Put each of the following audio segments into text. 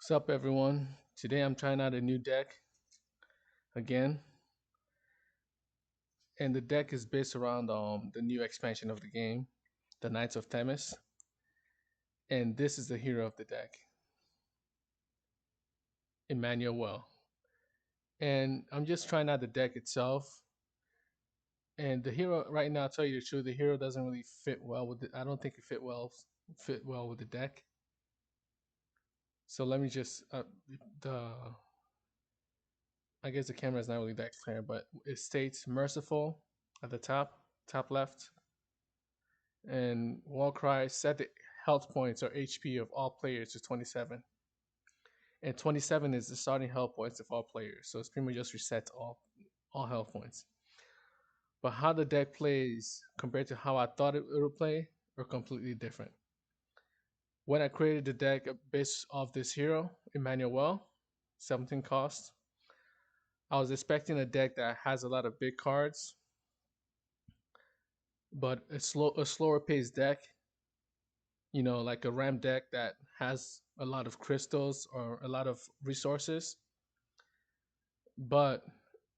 What's up, everyone? Today I'm trying out a new deck again, and the deck is based around the new expansion of the game, the Knights of Themis, and this is the hero of the deck, Emmanuel. And I'm just trying out the deck itself, and the hero right now, I'll tell you the truth, the hero doesn't really fit well with it. I don't think it fit well with the deck. So let me just the I guess the camera is not really that clear, but it states merciful at the top left. And Warcry set the health points or HP of all players to 27. And 27 is the starting health points of all players. So it's pretty much just resets all health points. But how the deck plays compared to how I thought it would play are completely different. When I created the deck based off this hero, Emmanuel, 17 cost, I was expecting a deck that has a lot of big cards, but a slower paced deck, like a RAM deck that has a lot of crystals or a lot of resources, but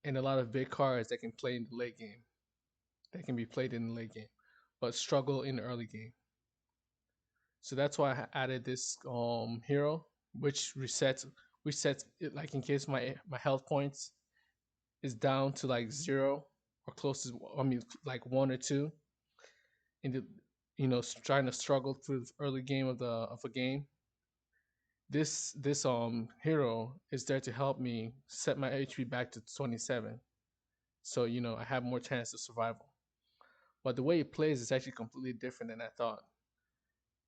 and a lot of big cards that can play in the late game, that can be played in the late game, but struggle in the early game. So that's why I added this hero, which resets it, like in case my health points is down to like zero or close to, I mean, like one or two in the trying to struggle through the early game of a game. This hero is there to help me set my HP back to 27, so I have more chance of survival. But the way it plays is actually completely different than I thought.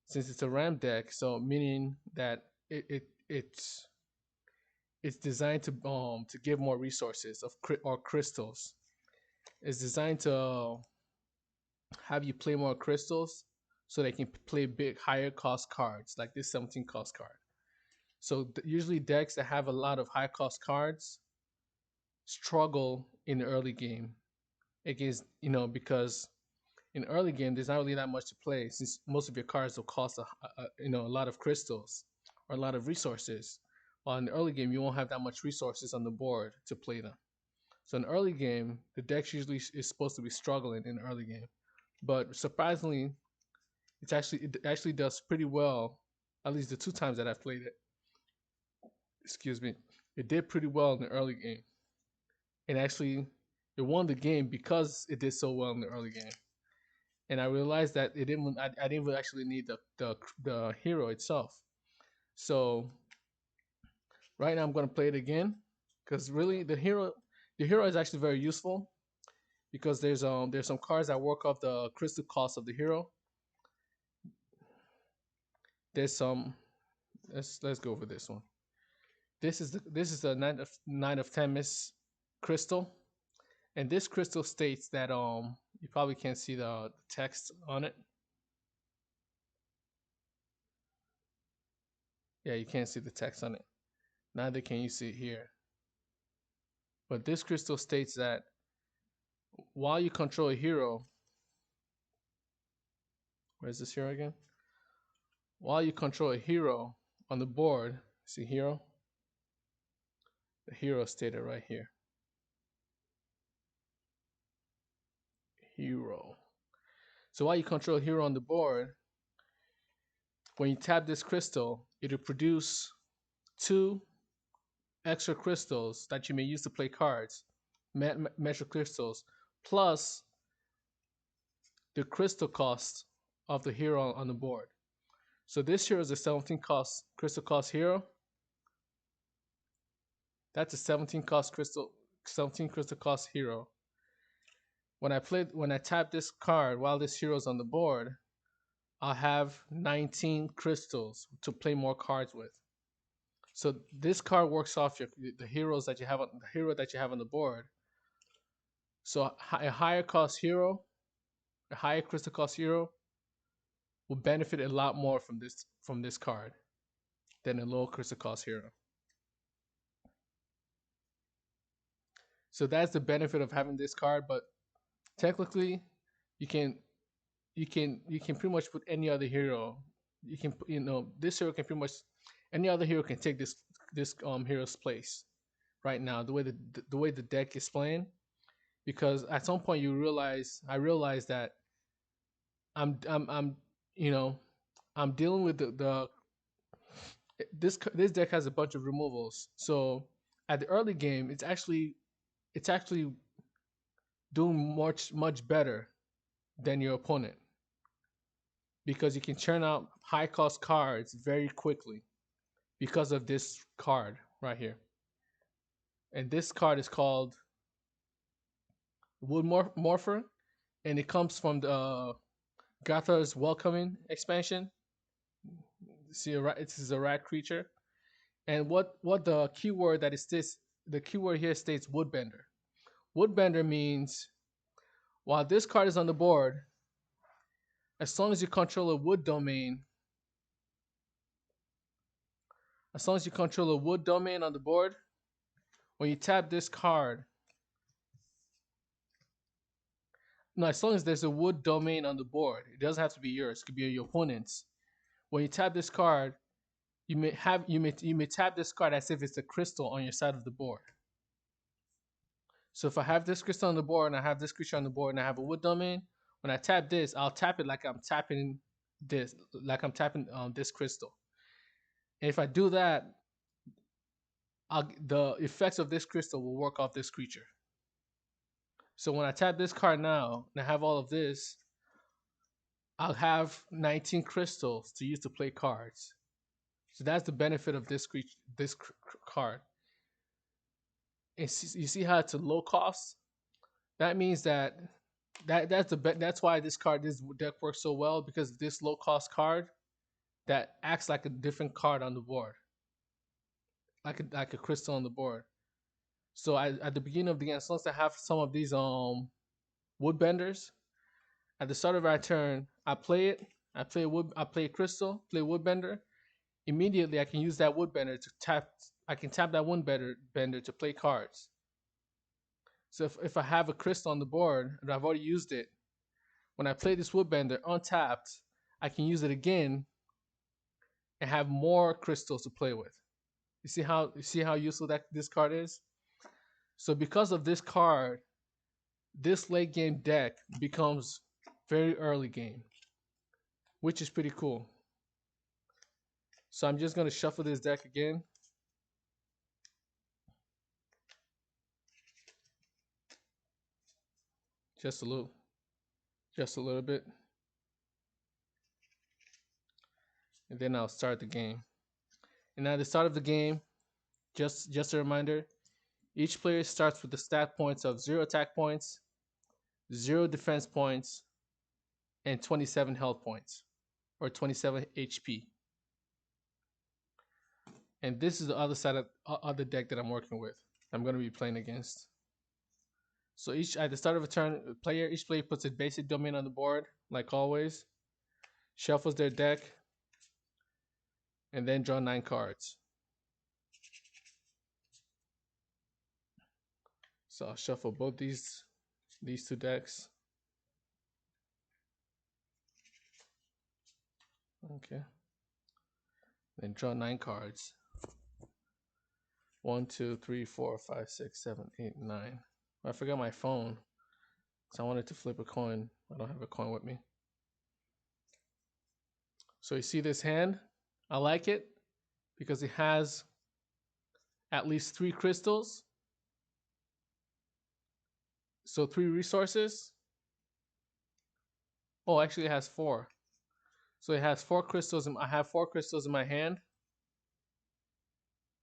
Since it's a ram deck, so meaning that it's designed to give more resources or crystals. It's designed to have you play more crystals so they can play big higher cost cards like this 17 cost card. So usually decks that have a lot of high cost cards struggle in the early game against, because in early game there's not really that much to play since most of your cards will cost a lot of crystals or a lot of resources. While in the early game you won't have that much resources on the board to play them. So in early game the deck usually is supposed to be struggling in the early game, but surprisingly it actually does pretty well. At least the two times that I've played it, excuse me, it did pretty well in the early game, and actually it won the game because it did so well in the early game. And I realized that I didn't really actually need the hero itself. So right now I'm gonna play it again because really the hero is actually very useful because there's some cards that work off the crystal cost of the hero. There's some let's go over this one. This is the Knight of Themis crystal, and this crystal states that you probably can't see the text on it. Yeah, you can't see the text on it. Neither can you see it here. But this crystal states that while you control a hero, where's this hero again? While you control a hero on the board, see hero? The hero stated right here. Hero. So while you control a hero on the board, when you tap this crystal, it'll produce two extra crystals that you may use to play cards, measure crystals, plus the crystal cost of the hero on the board. So this hero is a 17 cost crystal cost hero. That's a 17 crystal cost hero. When I tap this card while this hero is on the board, I'll have 19 crystals to play more cards with. So this card works off the hero that you have on the board. So a higher cost hero, a higher crystal cost hero, will benefit a lot more from this card than a low crystal cost hero. So that's the benefit of having this card. But technically, you can you can pretty much put any other hero. You can this hero can pretty much Any other hero can take this hero's place right now. The way the deck is playing, because at some point I realized that I'm you know I'm dealing with the this deck has a bunch of removals. So at the early game, it's actually doing much better than your opponent because you can churn out high cost cards very quickly because of this card right here. And this card is called Morpher, and it comes from the Gatha's Welcoming expansion. See, it is a rat creature. And what the keyword that is this? The keyword here states Woodbender. Woodbender means while this card is on the board, as long as you control a wood domain, as long as you control a wood domain on the board, when you tap this card, no, as long as there's a wood domain on the board, it doesn't have to be yours. It could be your opponent's. When you tap this card, you may tap this card as if it's a crystal on your side of the board. So if I have this crystal on the board and I have this creature on the board and I have a wood domain, when I tap this, I'll tap it like I'm tapping this, this crystal. And if I do that, the effects of this crystal will work off this creature. So when I tap this card now and I have all of this, I'll have 19 crystals to use to play cards. So that's the benefit of this card. And you see how it's a low cost? That means that's why this deck works so well, because this low cost card that acts like a different card on the board, like a crystal on the board. So at the beginning of the game, as long as I have some of these woodbenders, at the start of our turn, I play it. I play a crystal, play a woodbender. Immediately, I can use that woodbender to tap. I can tap that woodbender to play cards. So if I have a crystal on the board and I've already used it, when I play this woodbender untapped, I can use it again and have more crystals to play with. You see how useful that this card is? So because of this card, this late game deck becomes very early game, which is pretty cool. So I'm just gonna shuffle this deck again. Just a little, just a little bit. And then I'll start the game. And at the start of the game, just a reminder, each player starts with the stat points of 0 attack points, 0 defense points, and 27 health points, or 27 HP. And this is the other side of other deck that I'm working with. I'm going to be playing against. So at the start of a turn, each player puts a basic domain on the board, like always, shuffles their deck, and then draw 9 cards. So I'll shuffle both these two decks. Okay. Then draw 9 cards. 1, 2, 3, 4, 5, 6, 7, 8, 9. I forgot my phone, so I wanted to flip a coin. I don't have a coin with me. So you see this hand? I like it because it has at least 3 crystals. So 3 resources. Oh, actually it has 4. So it has 4 crystals. I have 4 crystals in my hand.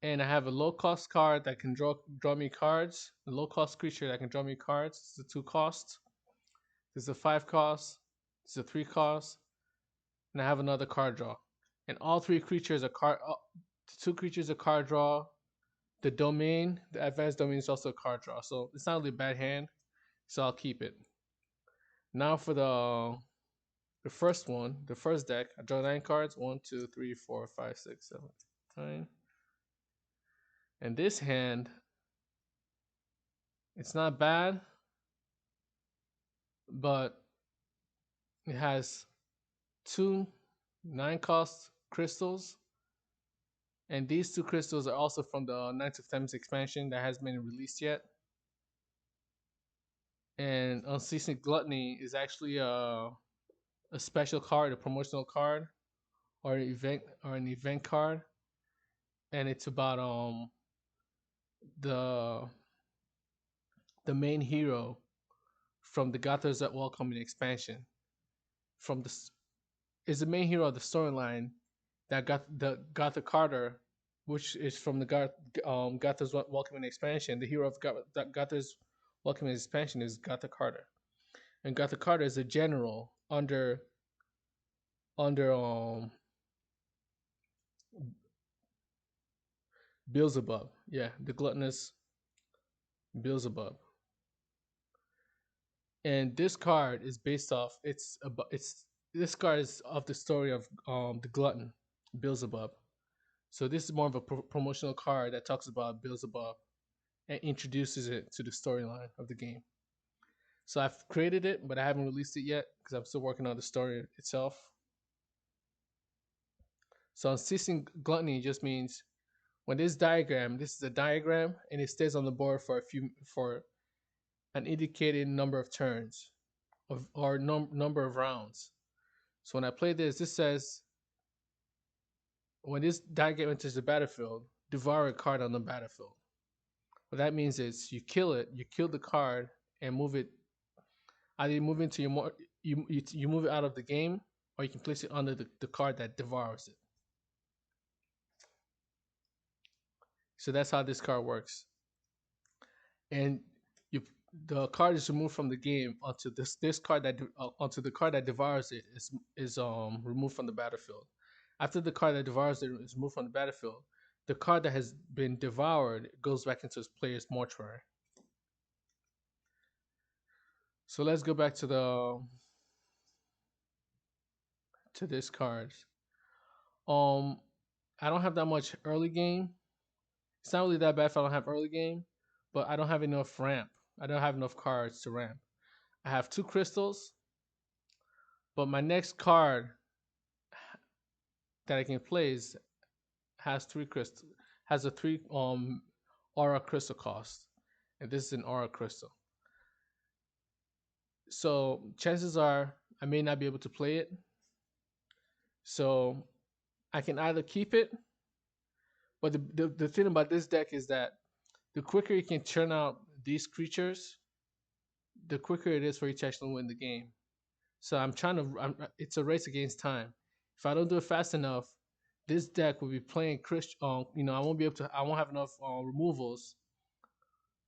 And I have a low cost card that can draw me cards. A low cost creature that can draw me cards. It's a 2 cost. There's a 5 cost. It's a 3 cost. And I have another card draw. And all 3 creatures are the 2 creatures are card draw. The domain, the advanced domain, is also a card draw. So it's not really a bad hand. So I'll keep it. Now for the first one, the first deck, I draw 9 cards. 1, 2, 3, 4, 5, 6, 7, 9. And this hand, it's not bad, but it has 2 9 cost crystals And these two crystals are also from the Knights of Thames expansion that hasn't been released yet. And Unceasing Gluttony is actually a special card, a promotional card, or an event card, and it's about the the main hero from the Gothers at Welcoming expansion. From the is the main hero of the storyline that got the Gotha Carter, which is from the Gotha's Welcoming expansion. The hero of Gotha's Welcoming expansion is Gotha Carter, and Gotha Carter is a general under Beelzebub. Yeah, the gluttonous Beelzebub. And this card is based off. It's about. It's This card is of the story of the glutton Beelzebub. So this is more of a promotional card that talks about Beelzebub and introduces it to the storyline of the game. So I've created it, but I haven't released it yet because I'm still working on the story itself. So unceasing gluttony just means when this is a diagram and it stays on the board for an indicated number of turns or number of rounds. So when I play this, this says when this diagram enters the battlefield, devour a card on the battlefield. What that means is you kill it, you kill the card and move it. Either you move into you move it out of the game, or you can place it under the card that devours it. So that's how this card works. And you the card is removed from the game onto this card that onto the card that devours it is removed from the battlefield. After the card that devours it is removed from the battlefield, the card that has been devoured goes back into its player's mortuary. So let's go back to this card. Um, I don't have that much early game. It's not really that bad if I don't have early game, but I don't have enough ramp. I don't have enough cards to ramp. I have 2 crystals, but my next card that I can play has 3 crystals. Has a 3 aura crystal cost, and this is an aura crystal. So chances are I may not be able to play it. So I can either keep it, but the thing about this deck is that the quicker you can churn out these creatures, the quicker it is for you to actually win the game. So it's a race against time. If I don't do it fast enough, this deck will be playing I won't be able to. I won't have enough removals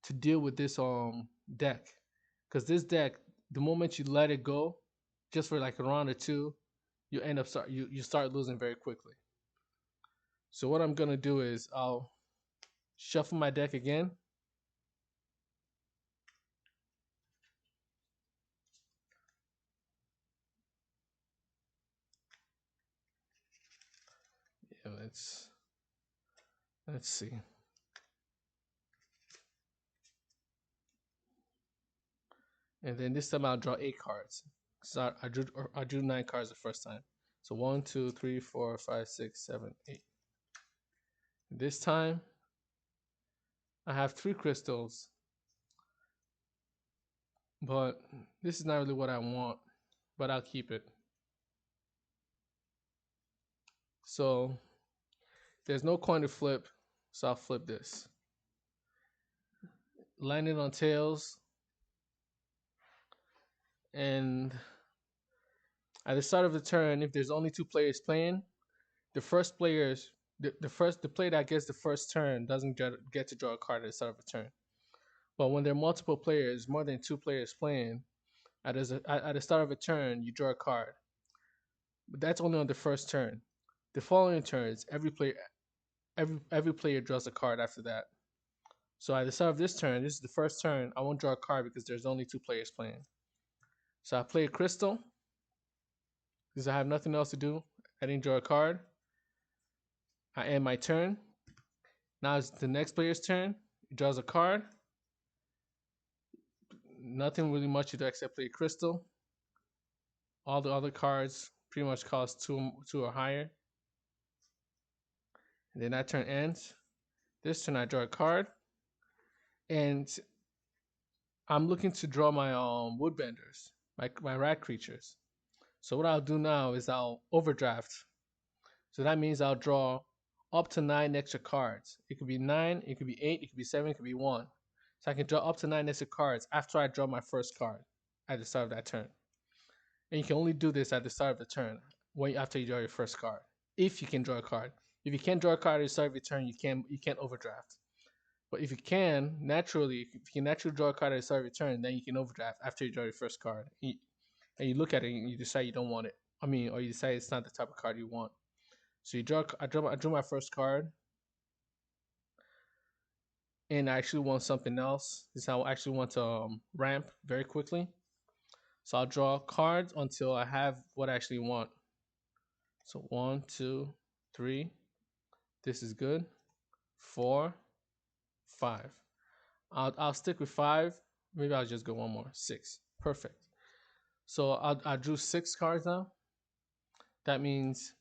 to deal with this deck, because this deck, the moment you let it go, just for like a round or two, you end up you start losing very quickly. So what I'm gonna do is I'll shuffle my deck again. Yeah, let's see. And then this time I'll draw 8 cards. So I drew 9 cards the first time. So 1, 2, 3, 4, 5, 6, 7, 8. This time I have 3 crystals, but this is not really what I want, but I'll keep it. So there's no coin to flip, so I'll flip this. Landing on tails, and at the start of the turn, if there's only 2 players playing, the first players the player that gets the first turn doesn't get to draw a card at the start of a turn. But when there are multiple players, more than 2 players playing, at the start of a turn, you draw a card. But that's only on the first turn. The following turns, every player draws a card after that. So at the start of this turn, this is the first turn, I won't draw a card because there's only 2 players playing. So I play a crystal because I have nothing else to do. I didn't draw a card. I end my turn. Now it's the next player's turn. He draws a card. Nothing really much to do except play a crystal. All the other cards pretty much cost two or higher. And then that turn ends. This turn I draw a card, and I'm looking to draw my woodbenders, my rat creatures. So what I'll do now is I'll overdraft. So that means I'll draw up to 9 extra cards. It could be 9, it could be 8, it could be 7, it could be 1. So I can draw up to 9 extra cards after I draw my first card at the start of that turn. And you can only do this at the start of the turn, after you draw your first card. If you can draw a card. If you can't draw a card at the start of your turn, you can't overdraft. But if you can naturally draw a card at the start of your turn, then you can overdraft after you draw your first card. And you look at it and you decide you don't want it. Or you decide it's not the type of card you want. So I drew my first card, and I actually want something else. This is how I actually want to ramp very quickly. So I'll draw cards until I have what I actually want. So 1, 2, 3. This is good. 4, 5. I'll stick with 5. Maybe I'll just go one more. 6. Perfect. So I drew 6 cards now. That means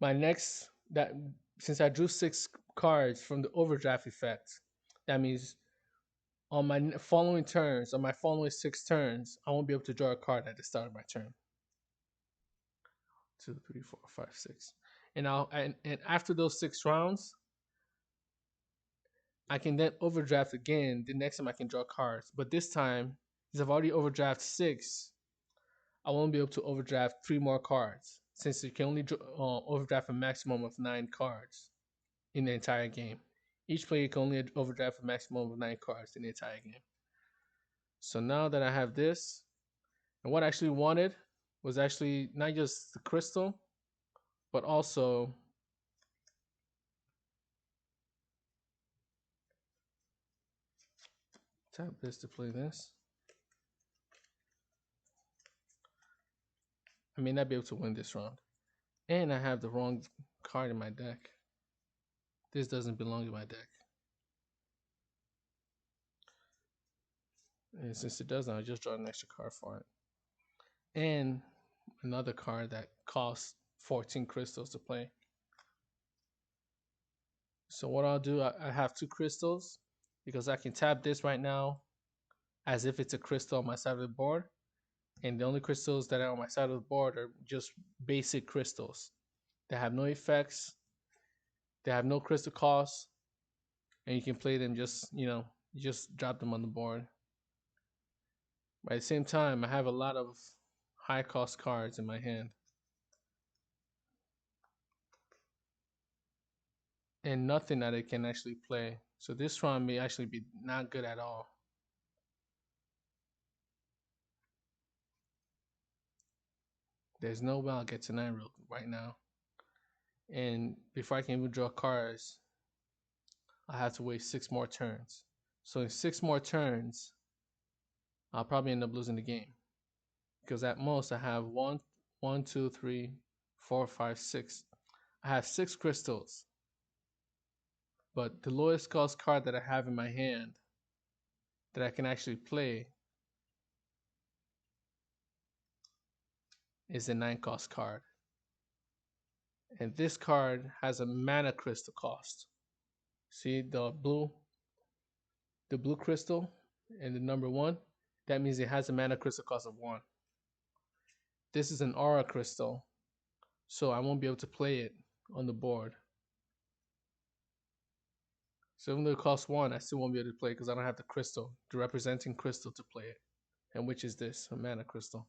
my next that since I drew 6 cards from the overdraft effect, that means on my following turns, on my following 6 turns, I won't be able to draw a card at the start of my turn. 2, 3, 4, 5, 6. And after those 6 rounds, I can then overdraft again. The next time I can draw cards, but this time, since I've already overdrafted 6, I won't be able to overdraft 3 more cards since you can only overdraft a maximum of 9 cards in the entire game. Each player can only overdraft a maximum of 9 cards in the entire game. So now that I have this, and what I actually wanted was actually not just the crystal, but also tap this to play this. I may not be able to win this round. And I have the wrong card in my deck. This doesn't belong in my deck. And since it doesn't, I'll just draw an extra card for it. And another card that costs 14 crystals to play. So what I'll do, I have 2 crystals because I can tap this right now as if it's a crystal on my side of the board. And the only crystals that are on my side of the board are just basic crystals. They have no effects. They have no crystal cost. And you can play them you just drop them on the board. But at the same time, I have a lot of high cost cards in my hand. And nothing that it can actually play. So this round may actually be not good at all. There's no way I'll get to 9 right now. And before I can even draw cards, I have to wait 6 more turns. So in 6 more turns, I'll probably end up losing the game. Because at most I have 1, 2, 3, 4, 5, 6. I have 6 crystals. But the lowest cost card that I have in my hand that I can actually play is a 9 cost card. And this card has a mana crystal cost. See the blue crystal and the number 1? That means it has a mana crystal cost of 1. This is an aura crystal, so I won't be able to play it on the board. So even though it costs 1, I still won't be able to play it because I don't have the crystal, the representing crystal to play it. And which is this, a mana crystal.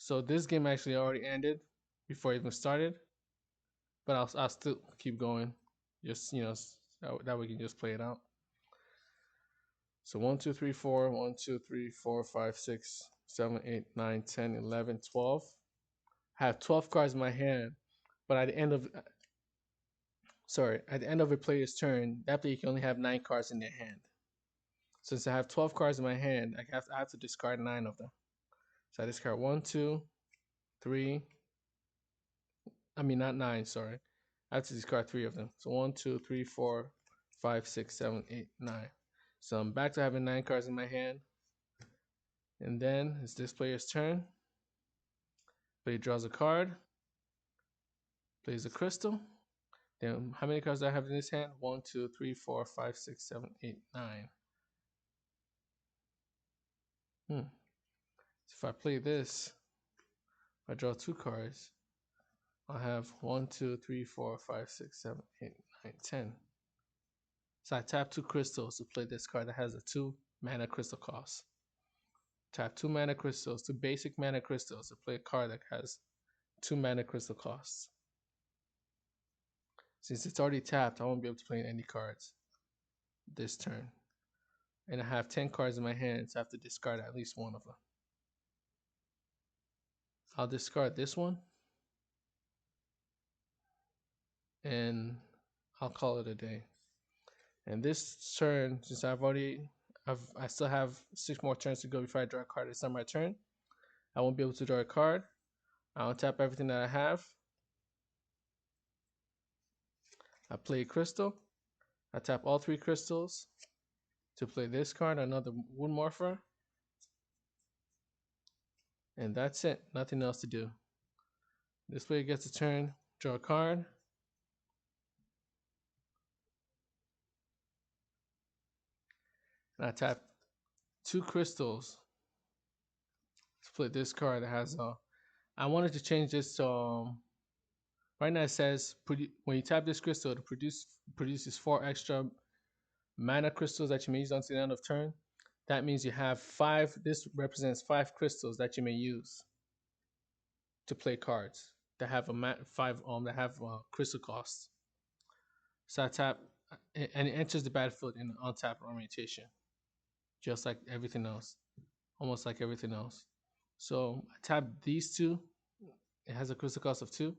So this game actually already ended before it even started, but I'll still keep going, just that we can just play it out. So 1, 2, 3, 4, 1, 2, 3, 4, 5, 6, 7, 8, 9, 10, 11, 12. I have 12 cards in my hand, but at the end of a player's turn, that player can only have 9 cards in their hand. Since I have 12 cards in my hand, I have to discard 9 of them. So I discard 1, 2, 3. I mean, not 9, sorry. I have to discard 3 of them. So 1, 2, 3, 4, 5, 6, 7, 8, 9. So I'm back to having 9 cards in my hand. And then it's this player's turn. Player draws a card. Plays a crystal. Then how many cards do I have in this hand? 1, 2, 3, 4, 5, 6, 7, 8, 9. Hmm. So if I play this, I draw 2 cards. I'll have 1, 2, 3, 4, 5, 6, 7, 8, 9, 10. So I tap 2 crystals to play this card that has a 2 mana crystal cost. Tap 2 mana crystals, 2 basic mana crystals to play a card that has 2 mana crystal costs. Since it's already tapped, I won't be able to play any cards this turn. And I have 10 cards in my hand, so I have to discard at least one of them. I'll discard this one. And I'll call it a day. And this turn, since I still have 6 more turns to go before I draw a card. It's not my turn. I won't be able to draw a card. I'll tap everything that I have. I play a crystal. I tap all 3 crystals to play this card, another Wound Morpher. And that's it. Nothing else to do. This player gets a turn, draw a card. And I tap 2 crystals to play this card that has I wanted to change this to right now it says when you tap this crystal, it produces 4 extra mana crystals that you may use until the end of turn. That means you have 5. This represents 5 crystals that you may use to play cards that have a 5 that have crystal costs. So I tap, and it enters the battlefield in untap orientation, just like everything else, almost like everything else. So I tap these 2. It has a crystal cost of 2.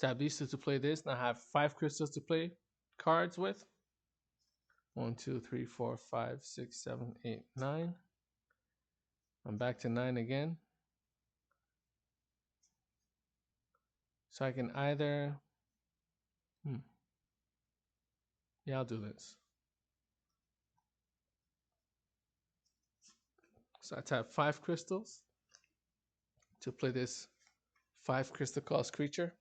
Tap these 2 to play this. Now I have 5 crystals to play cards with. 1, 2, 3, 4, 5, 6, 7, 8, 9. I'm back to 9 again. So I can either, yeah, I'll do this. So I tap 5 crystals to play this 5 crystal cost creature.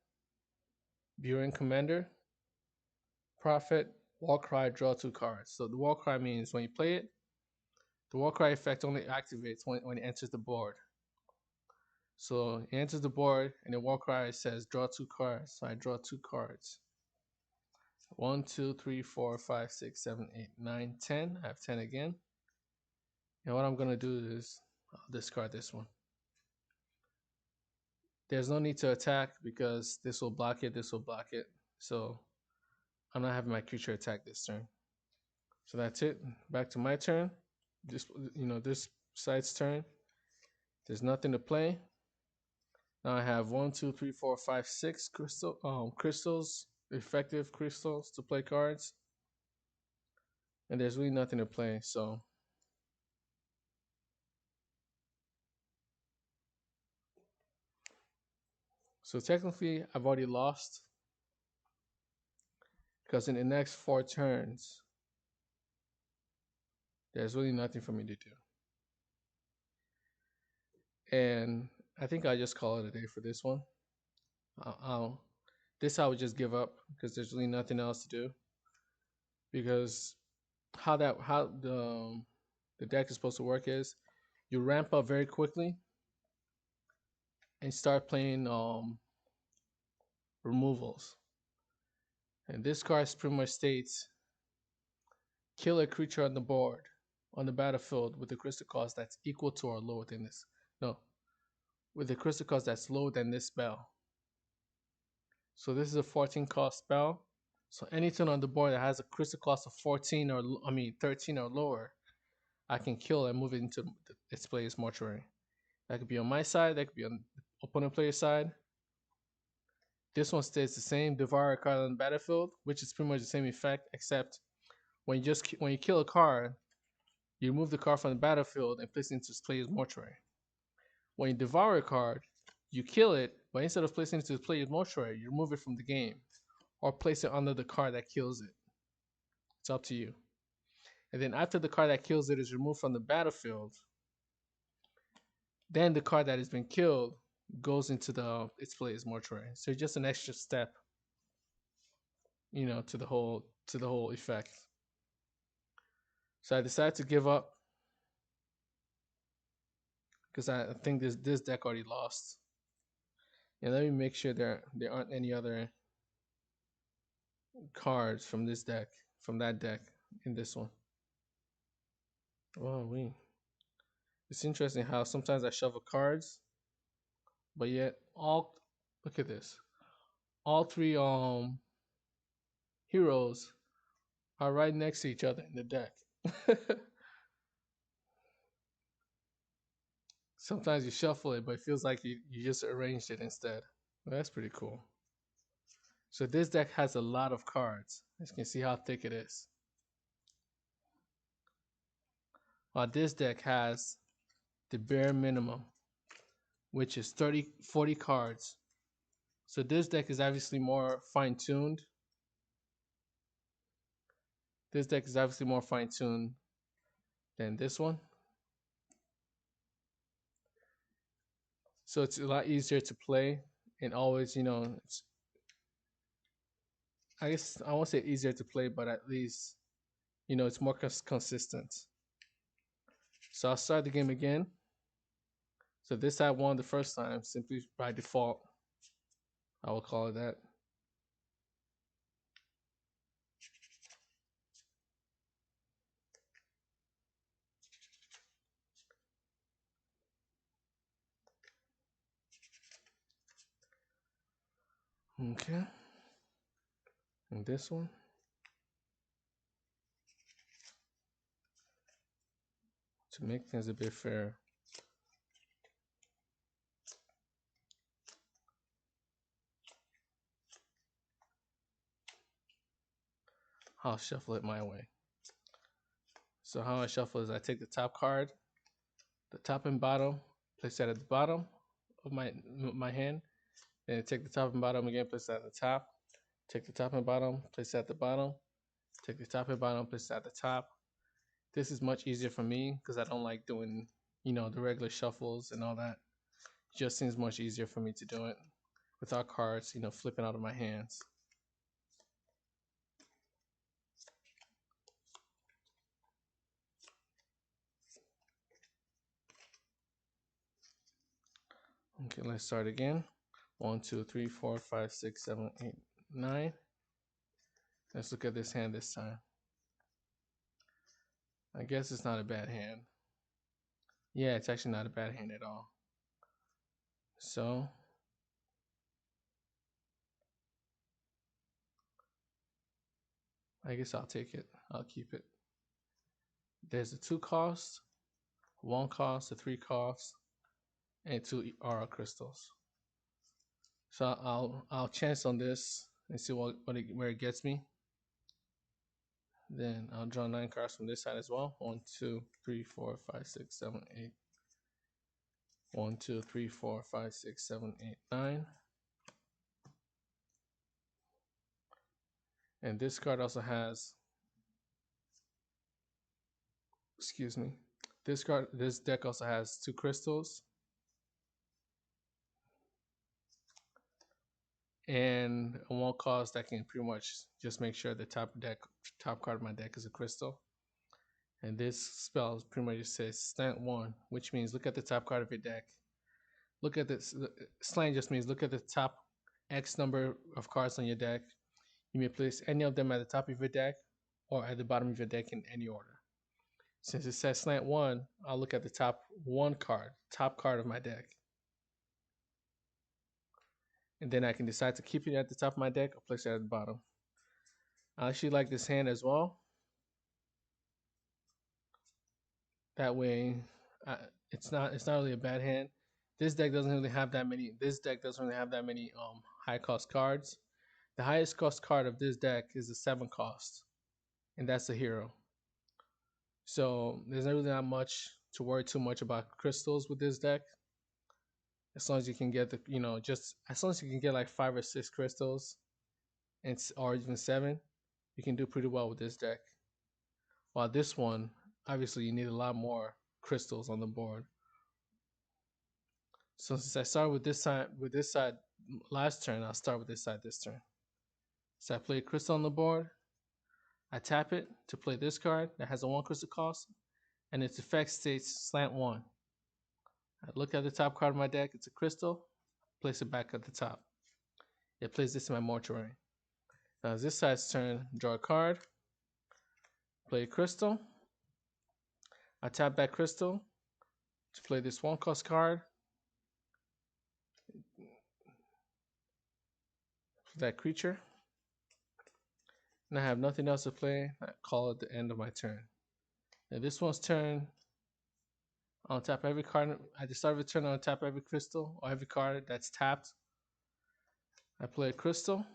Burin Commander, Prophet, Warcry, draw 2 cards. So the Warcry means when you play it, the Warcry effect only activates when it enters the board. So it enters the board and the Warcry says draw 2 cards. So I draw 2 cards. 1, 2, 3, 4, 5, 6, 7, 8, 9, 10. I have 10 again. And what I'm going to do is I'll discard this one. There's no need to attack because this will block it, this will block it. So I'm not having my creature attack this turn. So that's it. Back to my turn. This side's turn. There's nothing to play. Now I have 1, 2, 3, 4, 5, 6 crystals, effective crystals to play cards. And there's really nothing to play, so technically I've already lost because in the next 4 turns there's really nothing for me to do. And I think I just call it a day for this one. This I would just give up because there's really nothing else to do. Because how the deck is supposed to work is you ramp up very quickly and start playing removals. And this card pretty much states kill a creature on the board on the battlefield with a crystal cost that's equal to or lower than this. No, with a crystal cost that's lower than this spell. So this is a 14 cost spell. So anything on the board that has a crystal cost of 13 or lower, I can kill and move it into its player's mortuary. That could be on my side, that could be on the opponent player's side. This one stays the same, devour a card on the battlefield, which is pretty much the same effect, except when you kill a card, you remove the card from the battlefield and place it into its player's mortuary. When you devour a card, you kill it, but instead of placing it into its player's mortuary, you remove it from the game or place it under the card that kills it. It's up to you. And then after the card that kills it is removed from the battlefield, then the card that has been killed goes into the its player's mortuary. So just an extra step, to the whole effect. So I decided to give up because I think this deck already lost. And let me make sure there aren't any other cards from that deck in this one. Oh, we. It's interesting how sometimes I shuffle cards, but yet all look at this. All three heroes are right next to each other in the deck. Sometimes you shuffle it, but it feels like you just arranged it instead. Well, that's pretty cool. So this deck has a lot of cards. As you can see how thick it is. While this deck has the bare minimum, which is 40 cards. So this deck is obviously more fine-tuned. This deck is obviously more fine-tuned than this one. So it's a lot easier to play and always, I guess I won't say easier to play, but at least, it's more consistent. So I'll start the game again. So this I won the first time simply by default. I will call it that. Okay. And this one. To make things a bit fair. I'll shuffle it my way. So how I shuffle is I take the top card, the top and bottom, place that at the bottom of my hand. Then I take the top and bottom again, place that at the top. Take the top and bottom, place that at the bottom. Take the top and bottom, place that at the top. This is much easier for me because I don't like doing, the regular shuffles and all that. It just seems much easier for me to do it without cards, flipping out of my hands. Okay, let's start again. 1, 2, 3, 4, 5, 6, 7, 8, 9. Let's look at this hand this time. I guess it's not a bad hand. Yeah, it's actually not a bad hand at all. So I guess I'll take it. I'll keep it. There's a 2 cost, 1 cost, a 3 cost, and 2 aura crystals. So I'll chance on this and see where it gets me. Then I'll draw 9 cards from this side as well. 1, 2, 3, 4, 5, 6, 7, 8. 1, 2, 3, 4, 5, 6, 7, 8, 9. And this card also has, excuse me, this deck also has 2 crystals and 1 cost that can pretty much just make sure the top card of my deck is a crystal. And this spell pretty much just says slant 1, which means look at the top card of your deck. Look at this. Slant just means look at the top X number of cards on your deck. You may place any of them at the top of your deck or at the bottom of your deck in any order. Since it says slant 1, I'll look at the top top card of my deck. And then I can decide to keep it at the top of my deck or place it at the bottom. I actually like this hand as well. That way, it's not really a bad hand. This deck doesn't really have that many. High cost cards. The highest cost card of this deck is a 7 cost, and that's a hero. So there's really not much to worry too much about crystals with this deck. As long as you can get just as long as you can get like 5 or 6 crystals, or even 7, you can do pretty well with this deck. While this one, obviously, you need a lot more crystals on the board. So since I started with this side last turn, I'll start with this side this turn. So I play a crystal on the board. I tap it to play this card that has a 1 crystal cost, and its effect states slant 1. I look at the top card of my deck, it's a crystal, place it back at the top. It plays this in my mortuary. Now it's this side's turn, draw a card, play a crystal. I tap that crystal to play this 1 cost card, for that creature. And I have nothing else to play. I call it the end of my turn. Now this one's turn, I'll tap every card. At the start of the turn, I'll tap every crystal or every card that's tapped. I play a crystal.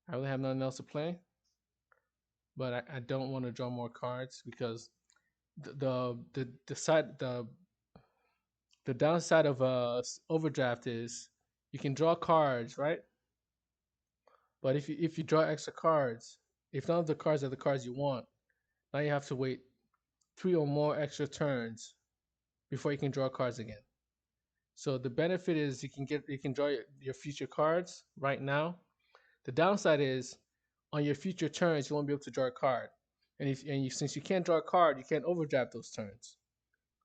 I really have nothing else to play, but I don't want to draw more cards because the side the downside of overdraft is you can draw cards, right? But if you draw extra cards, if none of the cards are the cards you want, now you have to wait 3 or more extra turns before you can draw cards again. So the benefit is you can draw your future cards right now. The downside is on your future turns you won't be able to draw a card, and since you can't draw a card, you can't overdraft those turns.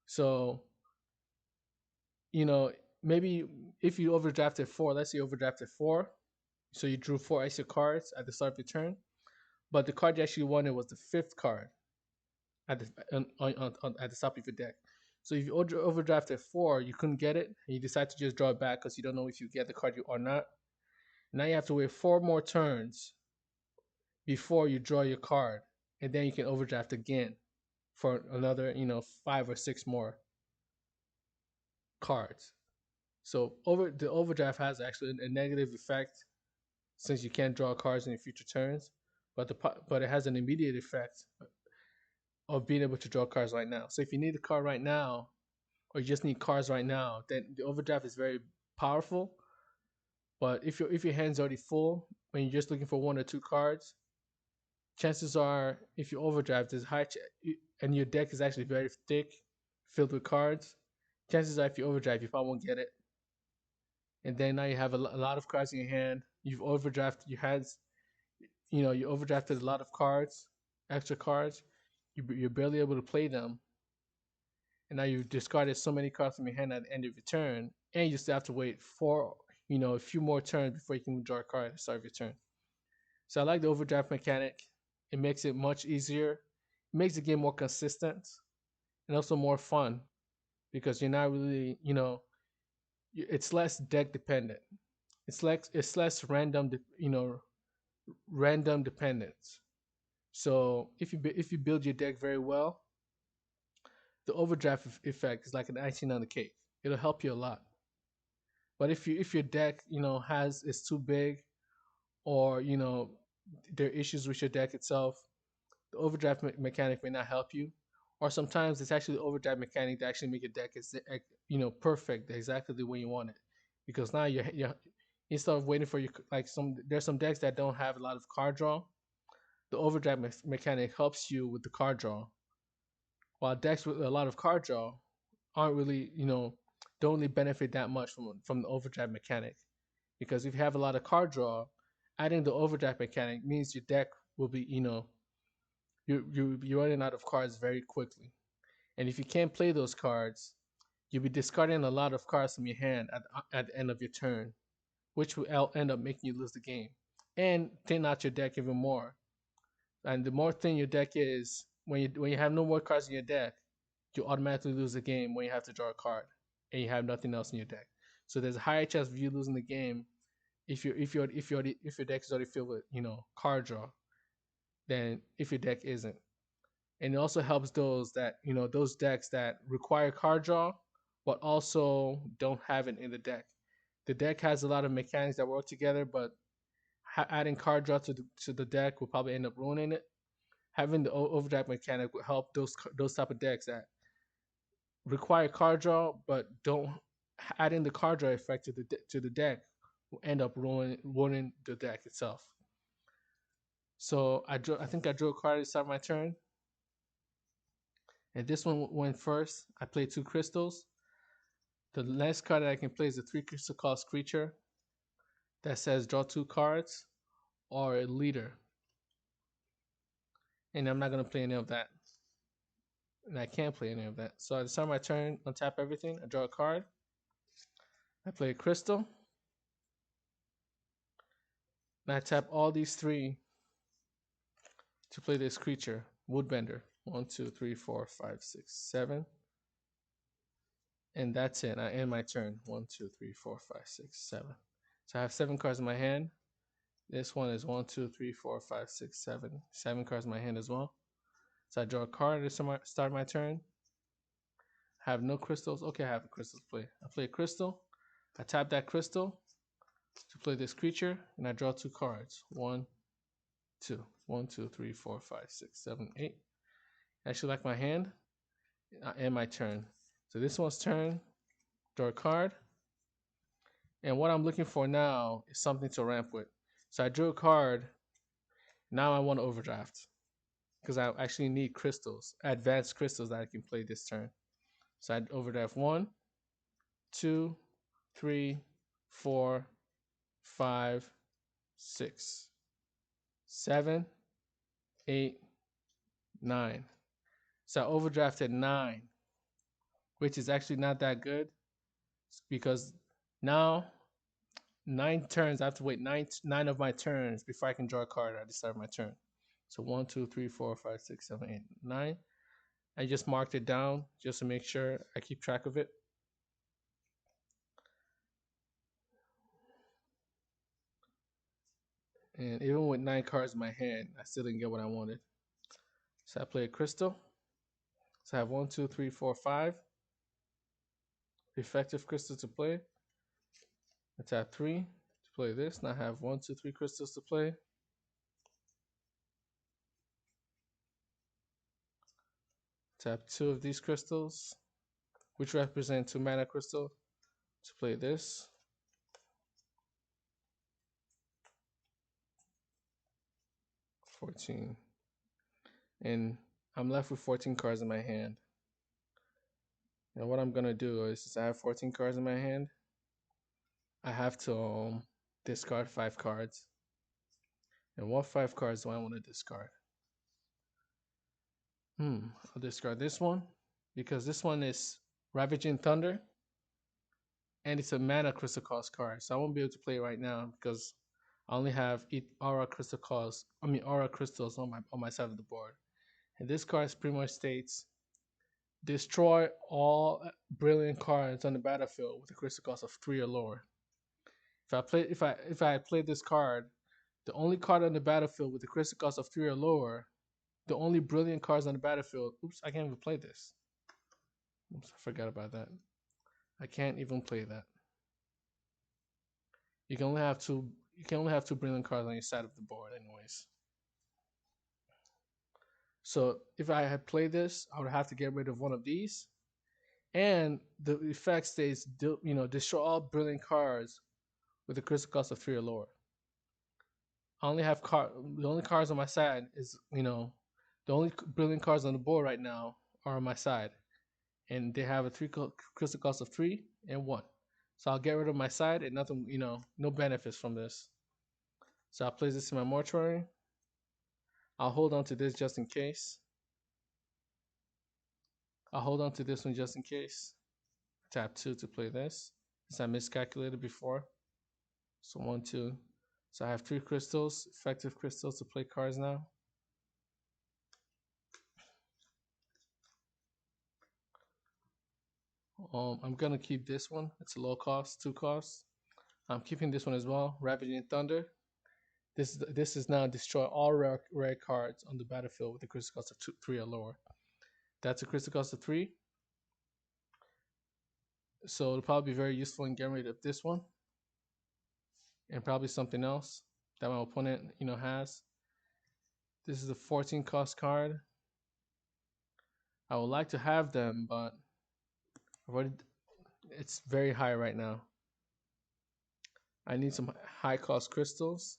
So you know maybe if you overdrafted 4, let's say you overdrafted 4, so you drew 4 extra cards at the start of your turn, but the card you actually wanted was the 5th card at the at the top of your deck. So if you overdrafted 4, you couldn't get it, and you decide to just draw it back because you don't know if you get the card or not. Now you have to wait 4 more turns before you draw your card, and then you can overdraft again for another 5 or 6 more cards. So the overdraft has actually a negative effect since you can't draw cards in your future turns, but it has an immediate effect of being able to draw cards right now. So if you need a card right now, or you just need cards right now, then the overdraft is very powerful. But if your hand's already full when you're just looking for 1 or 2 cards, chances are if you overdraft is high and your deck is actually very thick, filled with cards, chances are if you overdraft you probably won't get it. And then now you have a lot of cards in your hand. You've overdrafted your hands. You overdrafted a lot of cards, extra cards. You're barely able to play them, and now you've discarded so many cards from your hand at the end of your turn, and you still have to wait for a few more turns before you can draw a card at the start of your turn. So I like the overdraft mechanic. It makes it much easier. It makes the game more consistent and also more fun because you're not really, it's less deck dependent. It's less random dependence. So if you build your deck very well, the overdraft effect is like an icing on the cake. It'll help you a lot. But if your deck has is too big, or there are issues with your deck itself, the overdraft mechanic may not help you. Or sometimes it's actually the overdraft mechanic that actually make your deck perfect, exactly the way you want it. Because now you instead of waiting for your there's some decks that don't have a lot of card draw. The overdraft mechanic helps you with the card draw, while decks with a lot of card draw aren't really don't really benefit that much from the overdraft mechanic. Because if you have a lot of card draw, adding the overdraft mechanic means your deck will be you're running out of cards very quickly. And if you can't play those cards, you'll be discarding a lot of cards from your hand at the end of your turn, which will end up making you lose the game and thin out your deck even more. And the more thin your deck is, when you have no more cards in your deck, you automatically lose the game when you have to draw a card and you have nothing else in your deck. So there's a higher chance of you losing the game if your deck is already filled with card draw than if your deck isn't. And it also helps those decks that require card draw but also don't have it in the deck. The deck has a lot of mechanics that work together, but adding card draw to the deck will probably end up ruining it. Having the overdraft mechanic will help those type of decks that require card draw but don't. Adding the card draw effect to the deck will end up ruining the deck itself. So I think I drew a card at the start of my turn. And this one went first. I played 2 crystals. The next card that I can play is a 3 crystal cost creature that says draw 2 cards or a leader. And I'm not going to play any of that. And I can't play any of that. So at the start of my turn, untap everything. I draw a card. I play a crystal. And I tap all these 3 to play this creature, Woodbender. 1, 2, 3, 4, 5, 6, 7. And that's it. I end my turn. 1, 2, 3, 4, 5, 6, 7. So I have 7 cards in my hand. This one is 1, 2, 3, 4, 5, 6, 7. 7 cards in my hand as well. So I draw a card to start my turn. I have no crystals. Okay, I have a crystal to play. I play a crystal. I tap that crystal to play this creature, and I draw 2 cards. 1, 2. 1, 2, 3, 4, 5, 6, 7, 8. I actually like my hand. I end my turn. So this one's turn. Draw a card. And what I'm looking for now is something to ramp with. So I drew a card. Now I want to overdraft because I actually need crystals, advanced crystals that I can play this turn. So I overdraft 1, 2, 3, 4, 5, 6, 7, 8, 9. So I overdrafted 9, which is actually not that good because now 9 turns. I have to wait nine of my turns before I can draw a card at the start of my turn. So 1, 2, 3, 4, 5, 6, 7, 8, 9. I just marked it down just to make sure I keep track of it. And even with 9 cards in my hand, I still didn't get what I wanted. So I play a crystal. So I have 1, 2, 3, 4, 5 effective crystals to play. I tap 3 to play this. Now I have 1, 2, 3 crystals to play. Tap 2 of these crystals, which represent 2 mana crystal, to play this. $14. And I'm left with 14 cards in my hand. And what I'm gonna do is, since I have 14 cards in my hand, I have to discard 5 cards. And what 5 cards do I want to discard? I'll discard this one because this one is Ravaging Thunder, and it's a mana crystal cost card, so I won't be able to play it right now because I only have aura crystals on my side of the board. And this card pretty much states destroy all brilliant cards on the battlefield with a crystal cost of 3 or lower. If I play this card, the only card on the battlefield with a crystal cost of 3 or lower, the only brilliant cards on the battlefield. Oops, I can't even play this. Oops, I forgot about that. I can't even play that. You can only have 2. You can only have 2 brilliant cards on your side of the board, anyways. So if I had played this, I would have to get rid of one of these, and the effect states, destroy all brilliant cards with a crystal cost of 3 or lower. I only have the only cards on my side is, the only brilliant cards on the board right now are on my side, and they have a crystal cost of 3 and 1. So I'll get rid of my side and nothing, no benefits from this. So I'll place this in my mortuary. I'll hold on to this just in case. I'll hold on to this one just in case. Tap 2 to play this, since I miscalculated before. So 1, 2. So I have 3 crystals, effective crystals to play cards now. I'm gonna keep this one. It's a low cost, 2 costs. I'm keeping this one as well, Ravaging Thunder. This is now destroy all rare cards on the battlefield with a crystal cost of 3 or lower. That's a crystal cost of 3. So it'll probably be very useful in getting rid of this one, and probably something else that my opponent, has. This is a 14 cost card. I would like to have them, but it's very high right now. I need some high cost crystals.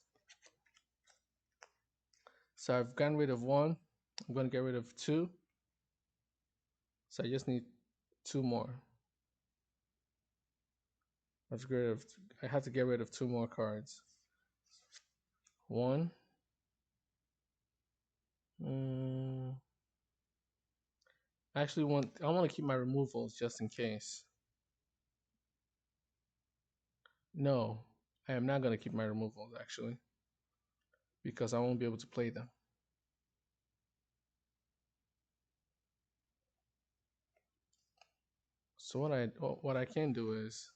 So I've gotten rid of 1. I'm going to get rid of 2. So I just need two more. Let's get rid of. I have to get rid of two more cards. One. Mm, actually, I want to keep my removals just in case. No, I am not going to keep my removals actually because I won't be able to play them. So what I can do is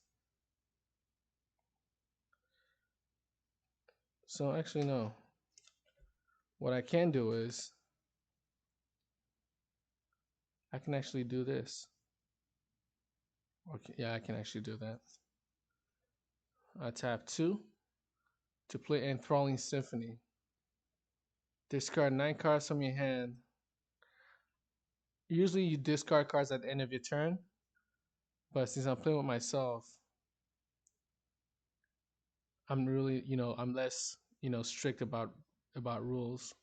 so actually no. What I can do is I can actually do this. Okay, yeah, I can actually do that. I tap 2 to play Enthralling Symphony. Discard 9 cards from your hand. Usually you discard cards at the end of your turn, but since I'm playing with myself, I'm really, I'm less, strict about rules.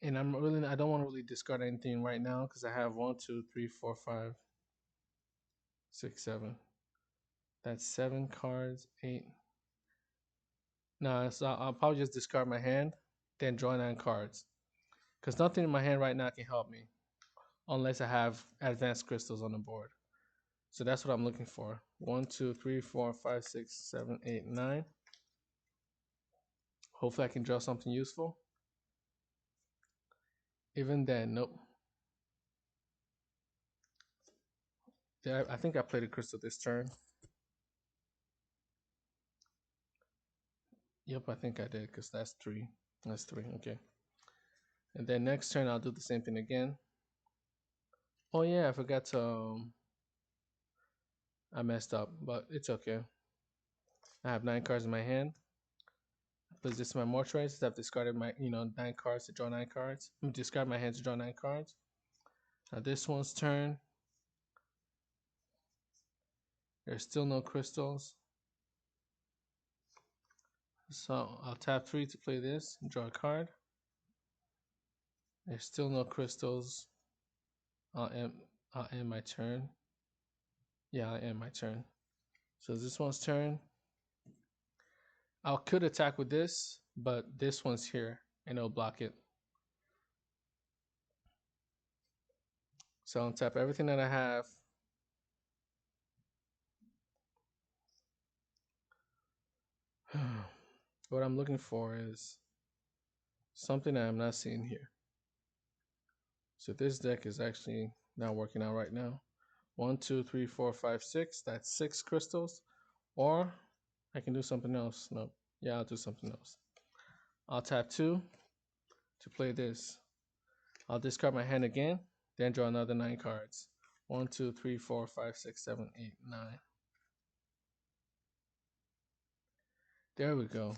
And I don't want to really discard anything right now because I have 1, 2, 3, 4, 5, 6, 7. That's 7 cards, 8. No, so I'll probably just discard my hand, then draw 9 cards. Because nothing in my hand right now can help me unless I have advanced crystals on the board. So that's what I'm looking for. 1, 2, 3, 4, 5, 6, 7, 8, 9. Hopefully I can draw something useful. Even then, nope. Yeah, I think I played a crystal this turn. Yep, I think I did because that's 3. That's 3, okay. And then next turn I'll do the same thing again. Oh yeah, I forgot to I messed up, but it's okay. I have 9 cards in my hand. Place this in my mortuary since I've discarded my 9 cards to draw 9 cards. I'm discard my hand to draw 9 cards. Now this one's turn. There's still no crystals. So I'll tap 3 to play this and draw a card. There's still no crystals. I'll end my turn. Yeah, I'll end my turn. So this one's turn. I could attack with this, but this one's here and it'll block it. So I'll tap everything that I have. What I'm looking for is something that I'm not seeing here. So this deck is actually not working out right now. 1, 2, 3, 4, 5, 6. That's 6 crystals. Or I can do something else. No. Yeah, I'll do something else. I'll tap 2 to play this. I'll discard my hand again, then draw another 9 cards. 1, 2, 3, 4, 5, 6, 7, 8, 9. There we go.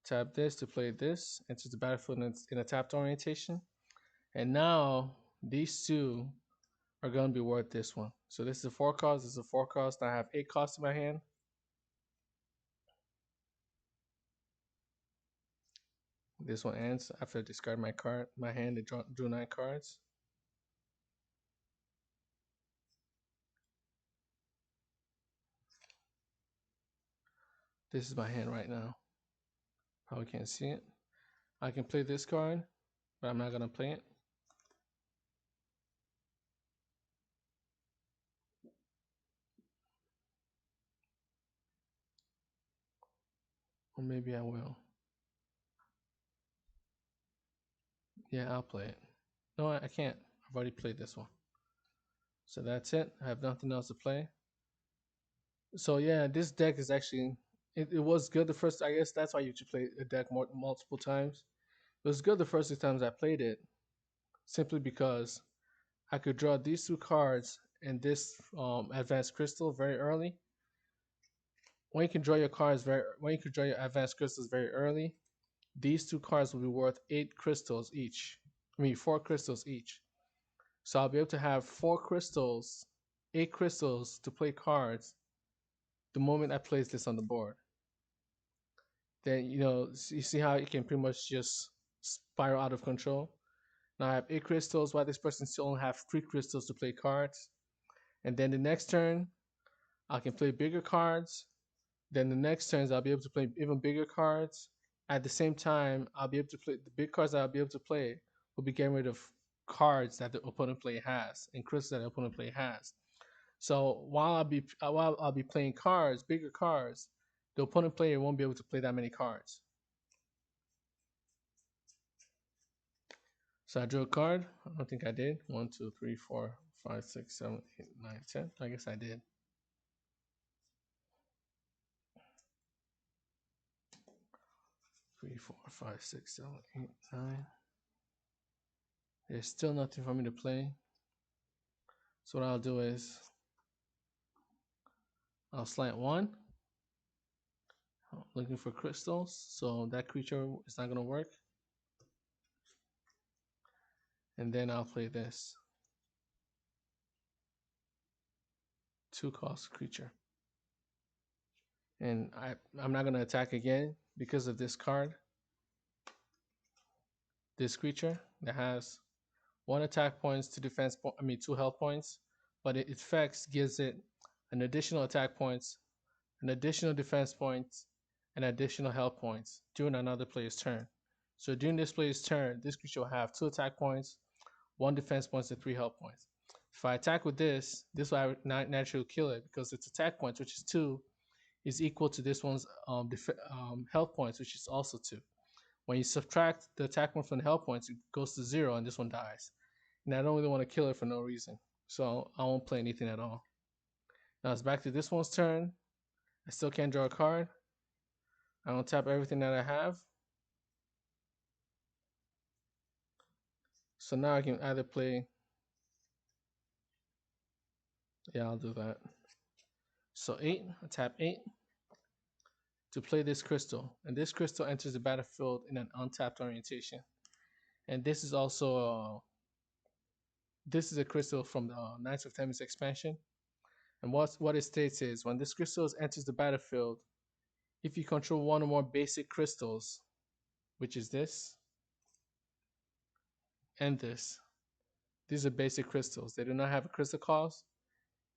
Tap this to play this. Enter the battlefield in a tapped orientation. And now these two are going to be worth this one. So this is a 4 cost. This is a 4 cost. I have 8 costs in my hand. This one ends after I discard my hand and drew 9 cards. This is my hand right now. Probably can't see it. I can play this card, but I'm not going to play it. Or maybe I will. Yeah, I'll play it. No, I can't. I've already played this one. So that's it. I have nothing else to play. So yeah, this deck is actually it was good the first. I guess that's why you should play a deck multiple times. It was good the first 6 times I played it, simply because I could draw these 2 cards and this advanced crystal very early. When you can draw your cards when you can draw your advanced crystals very early, these 2 cards will be worth 8 crystals each. I mean 4 crystals each. So I'll be able to have 4 crystals, 8 crystals to play cards the moment I place this on the board. Then you see how it can pretty much just spiral out of control. Now I have 8 crystals, while this person still only have 3 crystals to play cards. And then the next turn, I can play bigger cards. Then the next turns, I'll be able to play even bigger cards. At the same time, I'll be able to play the big cards that I'll be able to play will be getting rid of cards that the opponent player has and crystals that the opponent player has. So while I'll be playing cards, bigger cards, the opponent player won't be able to play that many cards. So I drew a card. I don't think I did. 1, 2, 3, 4, 5, 6, 7, 8, 9, 10. I guess I did. 3, 4, 5, 6, 7, 8, 9. There's still nothing for me to play. So what I'll do is I'll slant 1. Looking for crystals. So that creature is not going to work. And then I'll play this 2-cost creature. And I'm not going to attack again because of this card. This creature that has 1 attack points, 2 defense 2 health points, but its effects gives it an additional attack points, an additional defense points, and additional health points during another player's turn. So during this player's turn, this creature will have 2 attack points, 1 defense points, and 3 health points. If I attack with this will naturally kill it because its attack points, which is 2, is equal to this one's health points, which is also 2. When you subtract the attack point from the health points, it goes to 0 and this one dies. And I don't really want to kill it for no reason. So I won't play anything at all. Now it's back to this one's turn. I still can't draw a card. I don't tap everything that I have. So now I can either play. Yeah, I'll do that. So 8, I tap 8 to play this crystal. And this crystal enters the battlefield in an untapped orientation. And this is also this is a crystal from the Knights of Themis expansion. And what it states is when this crystal enters the battlefield, if you control 1 or more basic crystals, which is this and this, these are basic crystals. They do not have a crystal cost.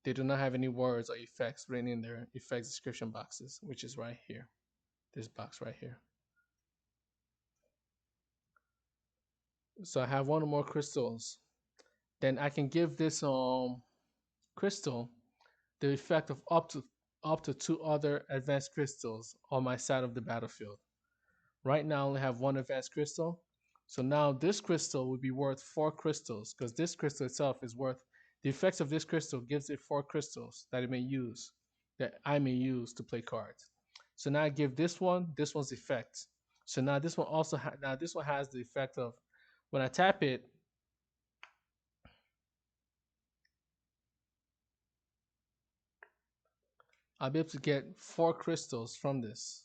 They do not have any words or effects written in their effects description boxes, which is right here. This box right here. So I have 1 or more crystals. Then I can give this crystal the effect of up to 2 other advanced crystals on my side of the battlefield. Right now I only have 1 advanced crystal. So now this crystal would be worth 4 crystals because this crystal itself is worth, the effects of this crystal gives it 4 crystals that I may use to play cards. So now I give this one's effect. So now this one also this one has the effect of when I tap it, I'll be able to get 4 crystals from this.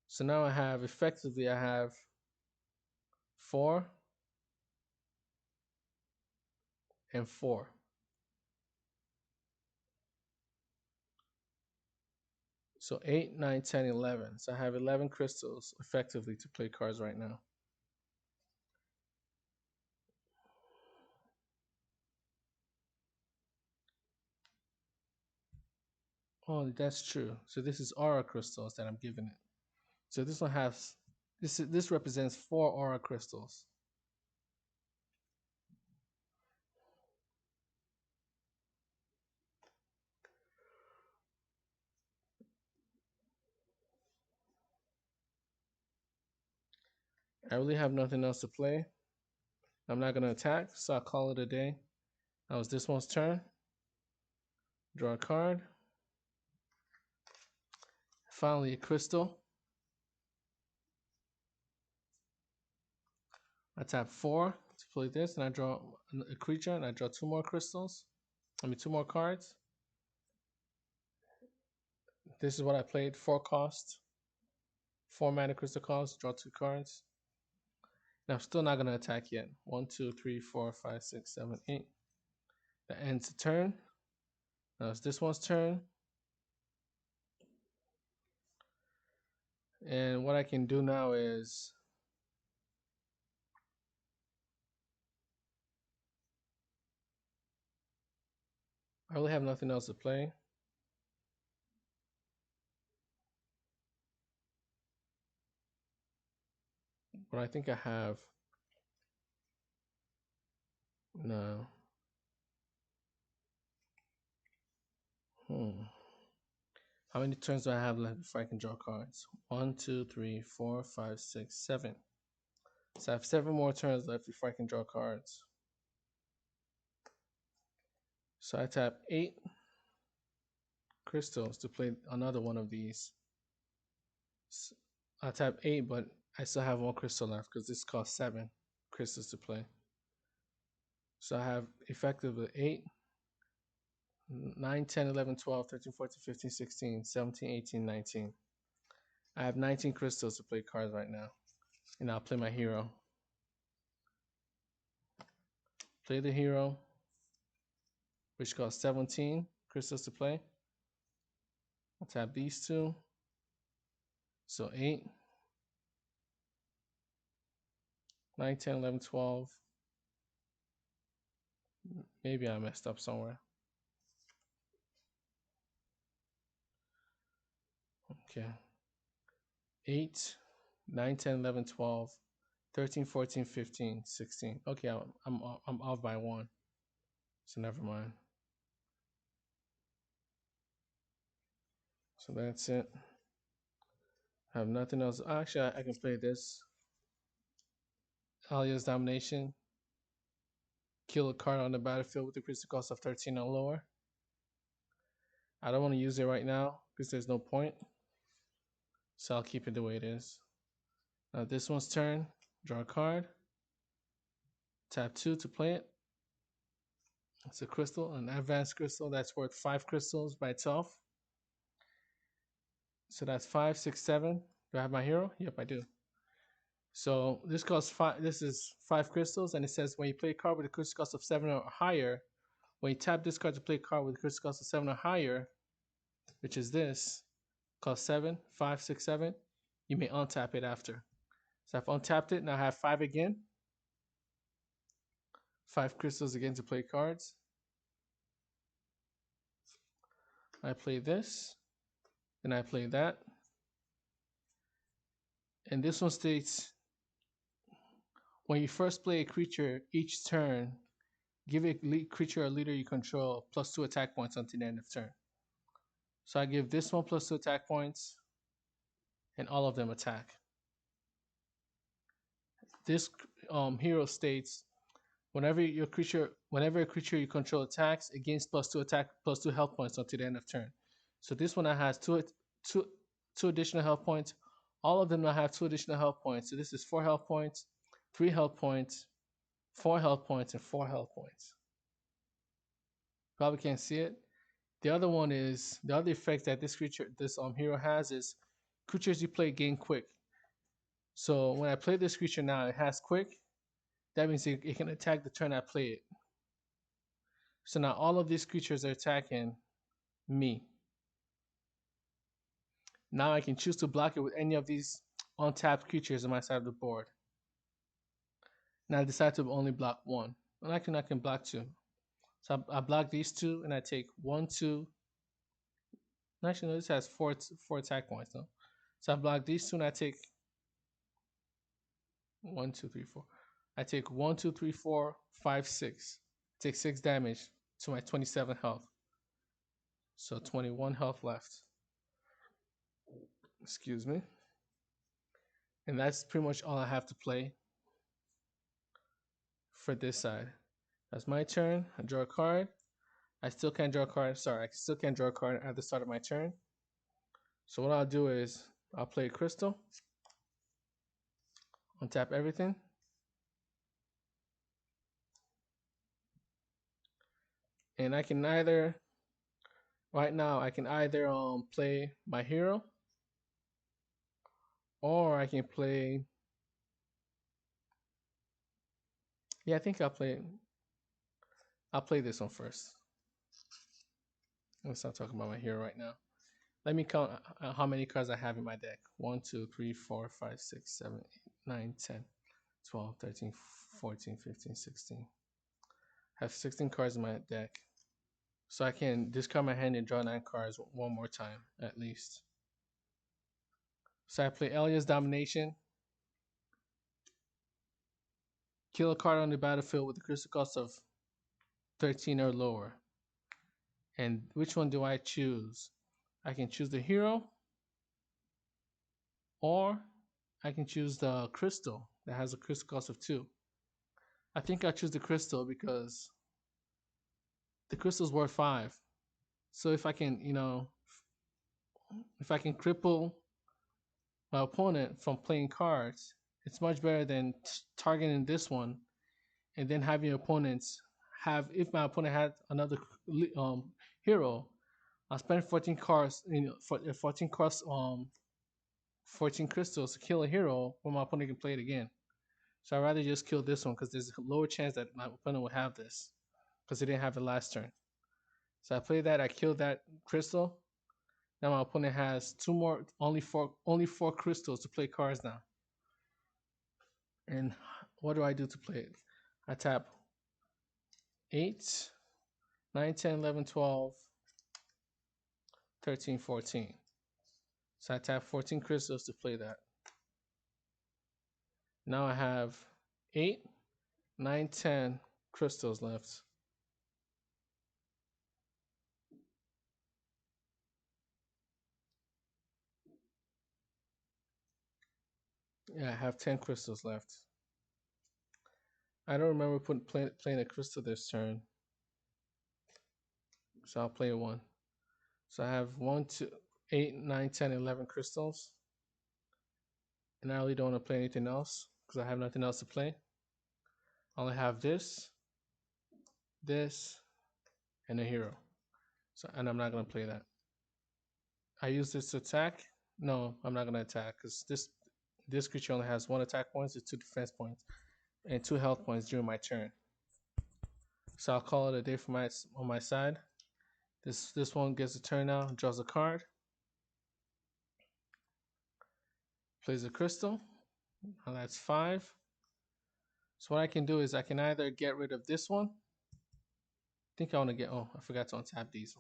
So now I have 4 and 4. So 8, 9, 10, 11. So I have 11 crystals effectively to play cards right now. Oh, that's true. So this is aura crystals that I'm giving it. So this one has this represents 4 aura crystals. I really have nothing else to play. I'm not gonna attack, so I'll call it a day. That was this one's turn. Draw a card. Finally, a crystal. I tap 4 to play this, and I draw a creature, and I draw 2 more crystals. 2 more cards. This is what I played. 4 cost. 4 mana crystal cost. Draw 2 cards. Now I'm still not gonna attack yet. 1, 2, 3, 4, 5, 6, 7, 8. That ends the turn. Now it's this one's turn. And what I can do now is I really have nothing else to play. But I think I have. No. Hmm. How many turns do I have left before I can draw cards? 1, 2, 3, 4, 5, 6, 7. So I have 7 more turns left before I can draw cards. So I tap 8 crystals to play another one of these. So I tap 8, but I still have 1 crystal left because this costs 7 crystals to play. So I have effectively 8, 9, 10, 11, 12, 13, 14, 15, 16, 17, 18, 19. I have 19 crystals to play cards right now. And I'll play my hero. Play the hero, which costs 17 crystals to play. I'll tap these two. So 8, 9, 10, 11, 12. Maybe I messed up somewhere. Okay. 8, 9, 10, 11, 12, 13, 14, 15, 16. Okay, I'm off by 1. So never mind. So that's it. I have nothing else. Actually, I can play this. Alia's Domination. Kill a card on the battlefield with a critical cost of 13 or lower. I don't want to use it right now because there's no point. So I'll keep it the way it is. Now this one's turn. Draw a card. Tap 2 to play it. It's a crystal, an advanced crystal that's worth 5 crystals by itself. So that's 5, 6, 7. Do I have my hero? Yep, I do. So this costs 5. This is 5 crystals, and it says when you play a card with a crystal cost of 7 or higher, when you tap this card to play a card with a crystal cost of 7 or higher, which is this, cost 7, 5, 6, 7, you may untap it after. So I've untapped it, now I have 5 again. 5 crystals again to play cards. I play this, then I play that. And this one states, when you first play a creature each turn, give a creature or leader you control +2 attack points until the end of turn. So I give this one +2 attack points, and all of them attack. This hero states, whenever a creature you control attacks, it gains +2 health points until the end of turn. So this one has two additional health points. All of them now have 2 additional health points. So this is 4 health points, 3 health points, 4 health points, and 4 health points. Probably can't see it. The other one is the other effect that this hero has is creatures you play gain quick. So when I play this creature now, it has quick. That means it can attack the turn I play it. So now all of these creatures are attacking me. Now I can choose to block it with any of these untapped creatures on my side of the board. Now I decide to only block 1. And I can block 2. So I block these 2 and I take 1, 2. Actually, no, this has 4 attack points though. So I block these 2 and I take 1, 2, 3, 4. I take 1, 2, 3, 4, 5, 6. I take 6 damage to my 27 health. So 21 health left. Excuse me. And that's pretty much all I have to play for this side. That's my turn. I draw a card. I still can't draw a card. Sorry, I still can't draw a card at the start of my turn. So what I'll do is I'll play a crystal. Untap everything. And I can either, right now, I can either play my hero, or I can play, yeah, I think I'll play this one first. Let's not talk about my hero right now. Let me count how many cards I have in my deck. 1, 2, 3, 4, 5, 6, 7, 8, 9, 10, 12, 13, 14, 15, 16. I have 16 cards in my deck. So I can discard my hand and draw 9 cards one more time at least. So I play Elia's Domination. Kill a card on the battlefield with a crystal cost of 13 or lower. And which one do I choose? I can choose the hero, or I can choose the crystal that has a crystal cost of 2. I think I'll choose the crystal because the crystal's worth 5. So if I can, if I can cripple my opponent from playing cards, it's much better than targeting this one and then having opponents have. If my opponent had another hero, I'll spend 14 cards, for 14 cards, 14 crystals to kill a hero, but my opponent can play it again. So I'd rather just kill this one because there's a lower chance that my opponent will have this because he didn't have it last turn. So I play that. I kill that crystal. Now my opponent has two more, only four crystals to play cards now. And what do I do to play it? I tap 8, 9, 10, 11, 12, 13, 14. So I tap 14 crystals to play that. Now I have 8, 9, 10 crystals left. Yeah, I have 10 crystals left. I don't remember playing a crystal this turn. So I'll play one. So I have 1, 2, 8, 9, 10, 11 crystals. And I really don't want to play anything else because I have nothing else to play. I only have this, and a hero. So, and I'm not going to play that. I use this to attack. No, I'm not going to attack because this creature only has 1 attack points, 2 defense points, and 2 health points during my turn. So I'll call it a day for on my side. This one gets a turn now, draws a card, plays a crystal. Now that's 5. So what I can do is I can either get rid of this one. I think I want to get. Oh, I forgot to untap these.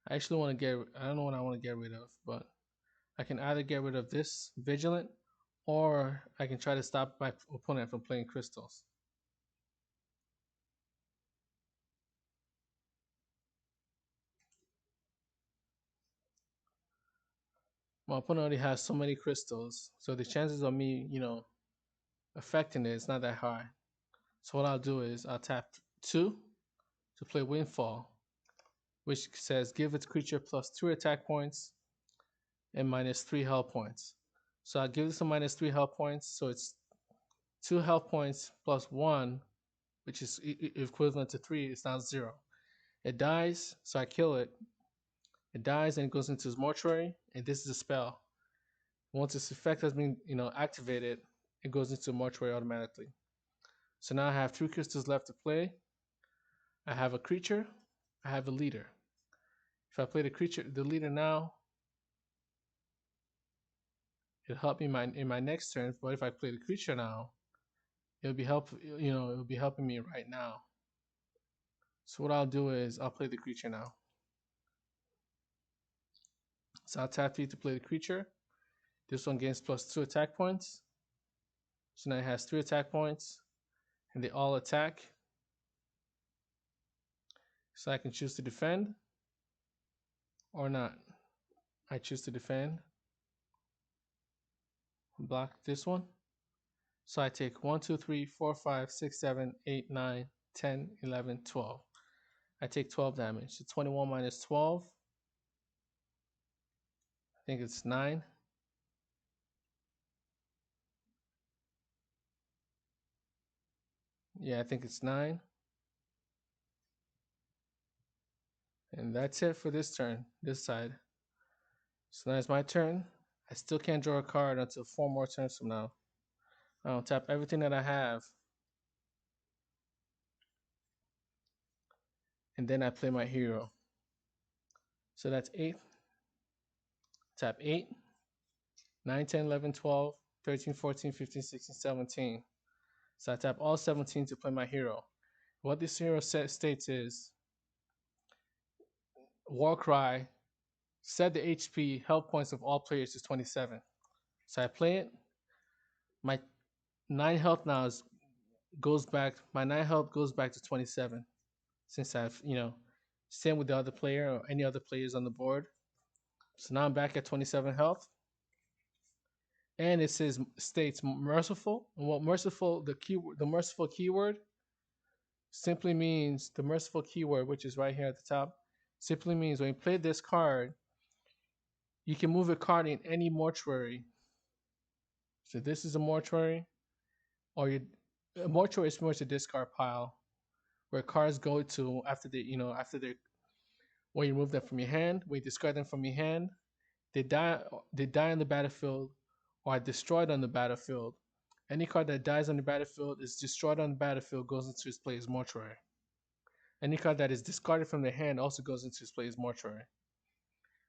I actually want to get. I don't know what I want to get rid of, but I can either get rid of this Vigilant, or I can try to stop my opponent from playing crystals. My opponent already has so many crystals, so the chances of me, affecting it is not that high. So what I'll do is I'll tap 2 to play Windfall, which says give its creature plus 2 attack points and minus 3 health points. So I'll give this a minus 3 health points, so it's 2 health points plus 1, which is equivalent to 3. It's now 0. It dies, so I kill it. It dies and it goes into its mortuary, and this is a spell. Once its effect has been, activated, it goes into mortuary automatically. So now I have 3 crystals left to play. I have a creature. I have a leader. If I play the leader now, it'll help me in my next turn. But if I play the creature now, it'll be helping me right now. So what I'll do is I'll play the creature now. So I'll tap 3 to play the creature. This one gains plus 2 attack points. So now it has 3 attack points, and they all attack. So I can choose to defend or not. I choose to defend. Block this one. So I take 1, 2, 3, 4, 5, 6, 7, 8, 9, 10, 11, 12. I take 12 damage. So 21 minus 12. I think it's 9. Yeah, I think it's 9. And that's it for this turn, this side. So now it's my turn. I still can't draw a card until 4 more turns from now. I'll tap everything that I have. And then I play my hero. So that's 8. Tap 8, 9, 10, 11, 12, 13, 14, 15, 16, 17. So I tap all 17 to play my hero. What this hero states is Warcry, set the HP health points of all players to 27. So I play it. My 9 health now goes back. My 9 health goes back to 27 since I've same with the other player or any other players on the board. So now I'm back at 27 health, and it says states merciful. And what merciful the merciful keyword simply means the merciful keyword, which is right here at the top, simply means when you play this card, you can move a card in any mortuary. So this is a mortuary, or a mortuary is pretty much a discard pile where cards go to after they when you remove them from your hand, when you discard them from your hand, they die on the battlefield or are destroyed on the battlefield. Any card that dies on the battlefield is destroyed on the battlefield goes into its player's mortuary. Any card that is discarded from their hand also goes into its player's mortuary.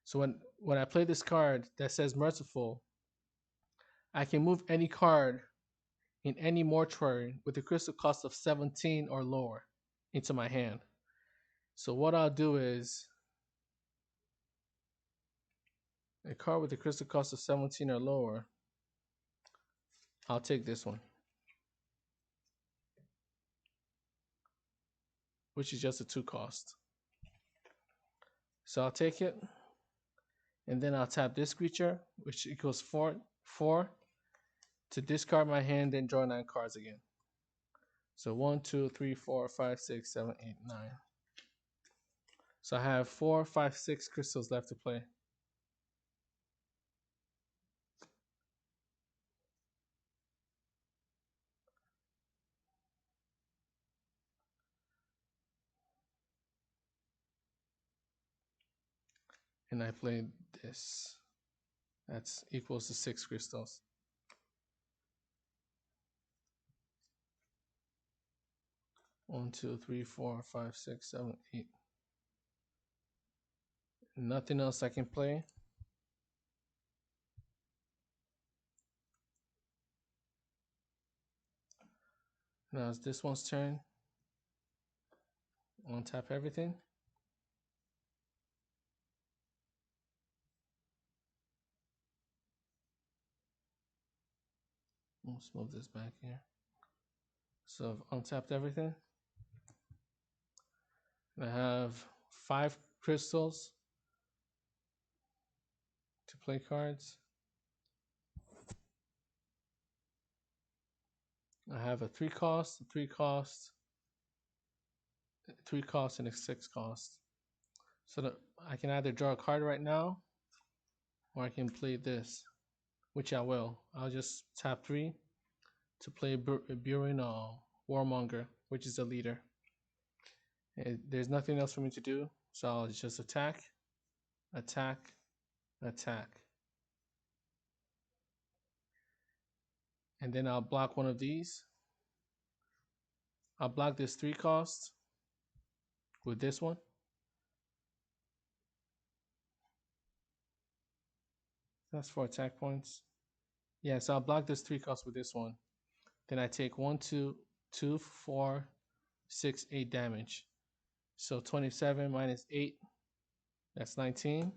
So when I play this card that says merciful, I can move any card in any mortuary with a crystal cost of 17 or lower into my hand. So what I'll do is a card with a crystal cost of 17 or lower, I'll take this one, which is just a 2 cost. So I'll take it, and then I'll tap this creature, which equals 4 to discard my hand, then draw 9 cards again. So 1, 2, 3, 4, 5, 6, 7, 8, 9. So I have 4, 5, 6 crystals left to play. And I played this. That's equals to 6 crystals. One, two, three, four, five, six, 7, 8. Nothing else I can play. Now it's this one's turn. Untap everything. Let's move this back here. So I've untapped everything. I have 5 crystals to play cards. I have a 3 cost, a 3 cost, 3 cost, and a 6 cost. So that I can either draw a card right now, or I can play this, which I will. I'll just tap 3 to play Burin Warmonger, which is the leader. There's nothing else for me to do, so I'll just attack, attack, attack. And then I'll block one of these. I'll block this 3 cost with this one. That's 4 attack points. Yeah, so I'll block this 3 cost with this one. Then I take 1, 2, 2, 4, 6, 8 damage. So 27 minus 8, that's 19.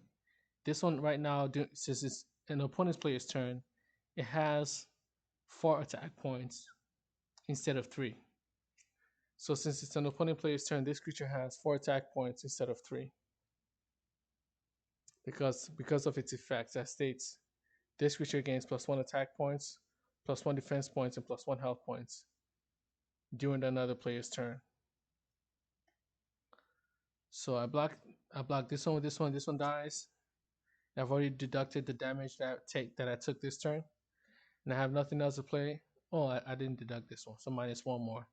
This one right now, since it's an opponent's player's turn, it has 4 attack points instead of 3. So since it's an opponent player's turn, this creature has 4 attack points instead of 3. Because of its effects, that states this creature gains +1 attack points, +1 defense points, and +1 health points during another player's turn. So I block this one with this one. This one dies. I've already deducted the damage that I took this turn, and I have nothing else to play. Oh, I didn't deduct this one, so -1 more.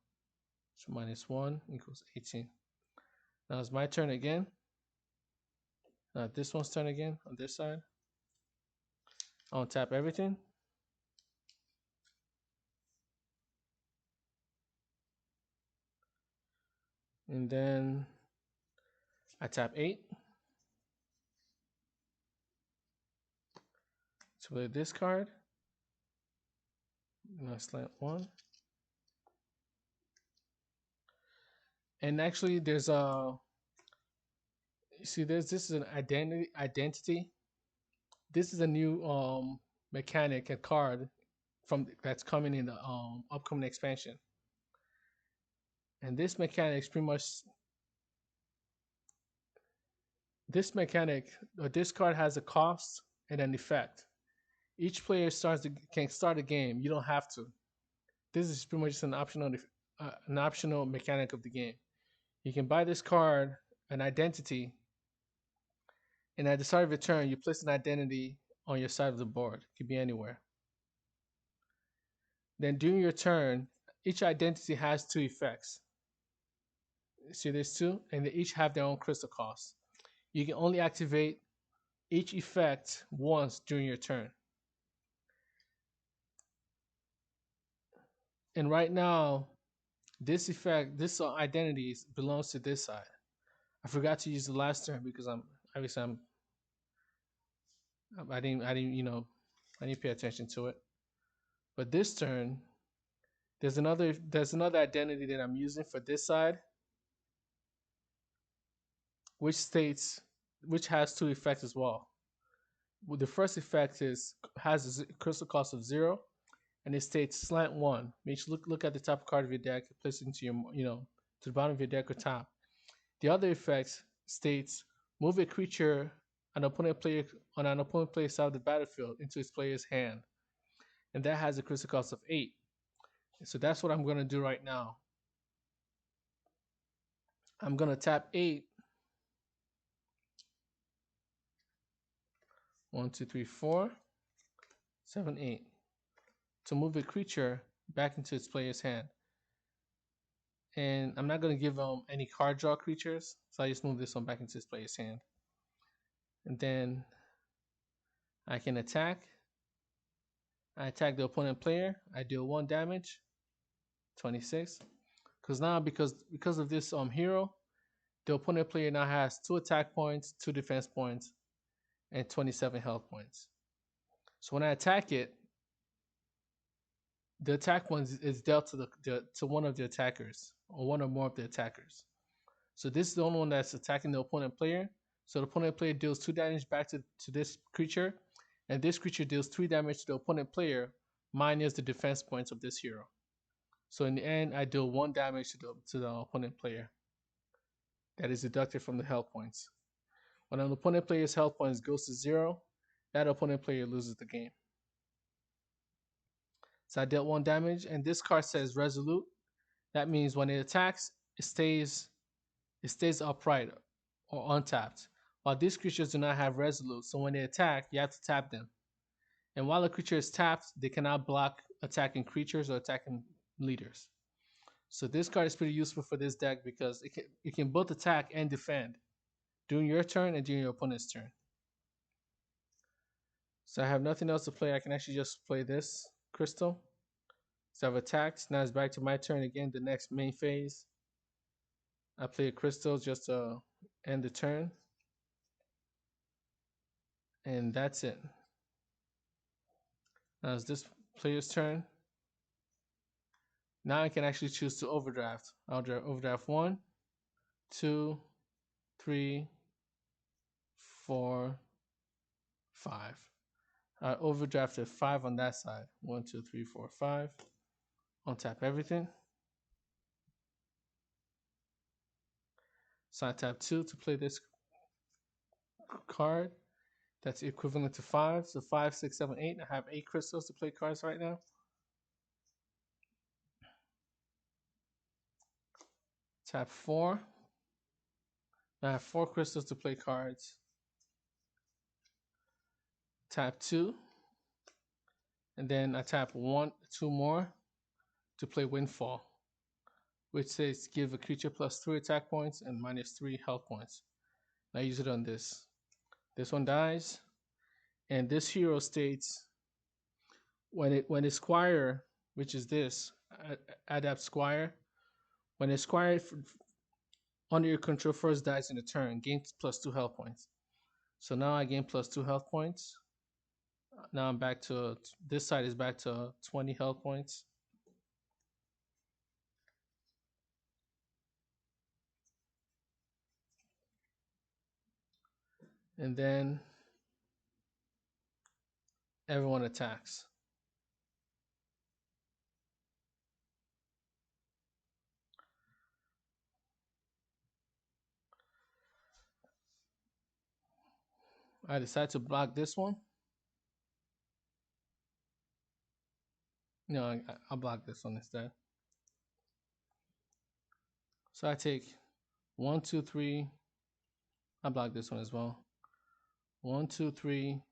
So -1 equals 18. Now it's my turn again. Now this one's turn again on this side. I'll tap everything. And then I tap 8 to play this card. And I slant 1. And actually, there's See, this is an identity. This is a new mechanic and card from that's coming in the upcoming expansion. And this mechanic or this card has a cost and an effect. Each player can start a game. You don't have to. This is pretty much just an optional mechanic of the game. You can buy this card, an identity, and at the start of your turn, you place an identity on your side of the board. It could be anywhere. Then during your turn, each identity has two effects. See, there's two, and they each have their own crystal cost. You can only activate each effect once during your turn. And right now, this identity belongs to this side. I forgot to use the last turn because obviously I didn't pay attention to it. But this turn, there's another identity that I'm using for this side, which states which has two effects as well. The first effect has a crystal cost of 0, and it states slant 1. Makes look at the top card of your deck, place it into your to the bottom of your deck or top. The other effect states move a creature an opponent player on an opponent player's side of the battlefield into its player's hand, and that has a crystal cost of 8. So that's what I'm gonna do right now. I'm gonna tap 8. 1, 2, 3, 4, 7, 8 to move a creature back into its player's hand. And I'm not gonna give any card draw creatures, so I just move this one back into its player's hand. And then I can attack. I attack the opponent player. I deal 1 damage, 26. Because of this hero, the opponent player now has 2 attack points, 2 defense points, and 27 health points. So when I attack it, the attack one is dealt to one of the attackers or one or more of the attackers. So this is the only one that's attacking the opponent player. So the opponent player deals 2 damage back to this creature, and this creature deals 3 damage to the opponent player minus the defense points of this hero. So in the end, I deal 1 damage to the opponent player. That is deducted from the health points. When an opponent player's health points goes to 0, that opponent player loses the game. So I dealt 1 damage, and this card says Resolute. That means when it attacks, it stays upright or untapped. While these creatures do not have Resolute, so when they attack, you have to tap them. And while a creature is tapped, they cannot block attacking creatures or attacking leaders. So this card is pretty useful for this deck because it can both attack and defend during your turn and during your opponent's turn. So I have nothing else to play. I can actually just play this crystal. So I've attacked. Now it's back to my turn again. The next main phase. I play a crystal just to end the turn. And that's it. Now it's this player's turn. Now I can actually choose to overdraft. I'll overdraft 1, 2, 3, 4, 5. I overdrafted 5 on that side. 1, 2, 3, 4, 5. Untap everything. So I tap 2 to play this card. That's equivalent to 5. So 5, 6, 7, 8. I have 8 crystals to play cards right now. Tap 4. I have 4 crystals to play cards. Tap 2. And then I tap 2 more to play Windfall, which says give a creature plus 3 attack points and minus 3 health points. I use it on this. This one dies, and this hero states when a Squire, which is this, adapt Squire, when a Squire under your control first dies in a turn, gains plus 2 health points. So now I gain plus 2 health points. Now I'm back to, this side is back to 20 health points. and then everyone attacks. I decide to block this one. No, I'll block this one instead. So I take 1, 2, 3. I block this one as well. 1, 2, 3,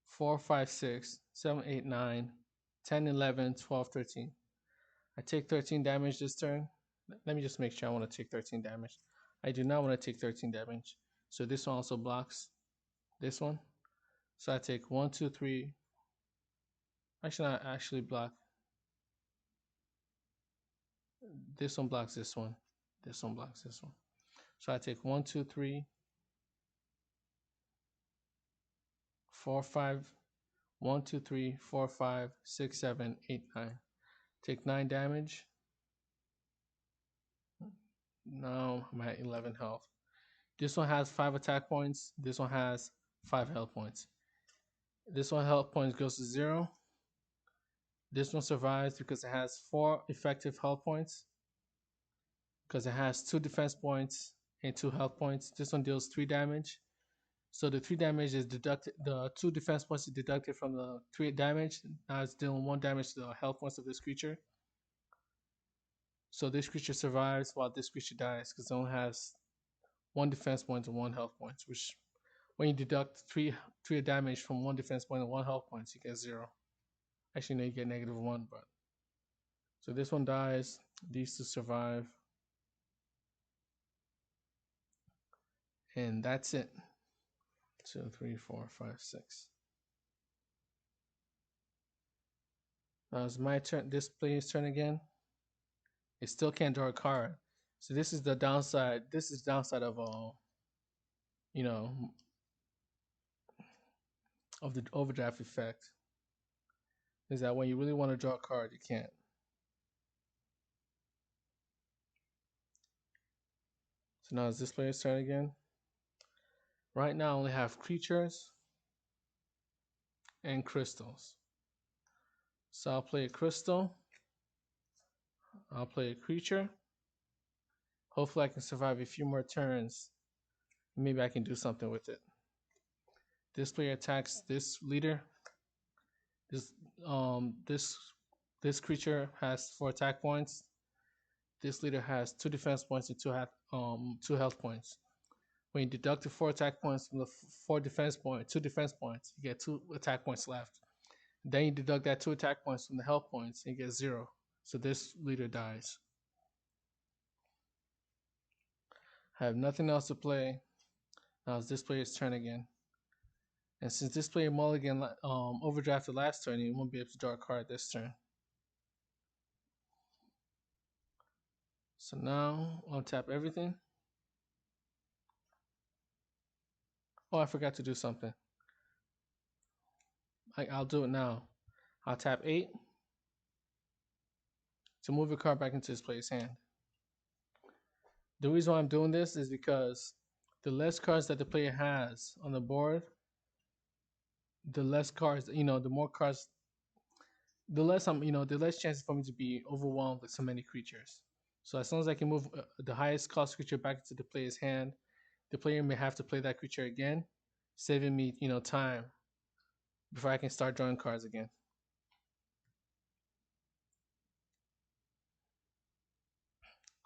4, 5, 6, 7, 8, 9, 10, 11, 12, 13. I take 13 damage this turn. Let me just make sure I want to take 13 damage. I do not want to take 13 damage. So this one also blocks this one. So I take 1, 2, 3. Actually, not actually block. This one blocks this one. This one blocks this one. So I take 1, 2, 3, 4, 5. 1, 2, 3, 4, 5, 6, 7, 8, 9. Take 9 damage. Now I'm at 11 health. This one has 5 attack points. This one has 5 health points. This one health points goes to 0. This one survives because it has 4 effective health points. Because it has 2 defense points and 2 health points. This one deals 3 damage. So the 3 damage is deducted. The 2 defense points is deducted from the 3 damage. Now it's dealing 1 damage to the health points of this creature. So this creature survives while this creature dies because it only has 1 defense point and 1 health point. Which, when you deduct 3 damage from 1 defense point and 1 health point, you get 0. Actually, no, you get -1. But so this one dies. These 2 survive, and that's it. 2, 3, 4, 5, 6. Now it's my turn. This player's turn again. It still can't draw a card. So this is the downside. This is the downside of you know, of the overdraft effect. Is that when you really want to draw a card, you can't. So now it's this player's turn again. Right now I only have creatures and crystals. So I'll play a crystal. I'll play a creature. Hopefully I can survive a few more turns. Maybe I can do something with it. This player attacks this leader. This this creature has 4 attack points. This leader has 2 defense points and 2 health points. When you deduct the 4 attack points from the 4 defense points, 2 defense points, you get 2 attack points left. Then you deduct that 2 attack points from the health points, and you get 0. So this leader dies. I have nothing else to play. Now it's this player's turn again. And since this player mulligan overdrafted last turn, he won't be able to draw a card this turn. So now I'll tap everything. Oh, I forgot to do something. I'll do it now. I'll tap 8 to move a card back into this player's hand. The reason why I'm doing this is because the less cards that the player has on the board, the less cards, the more cards, the less the less chances for me to be overwhelmed with so many creatures. So as long as I can move the highest cost creature back into the player's hand, the player may have to play that creature again, saving me, time before I can start drawing cards again.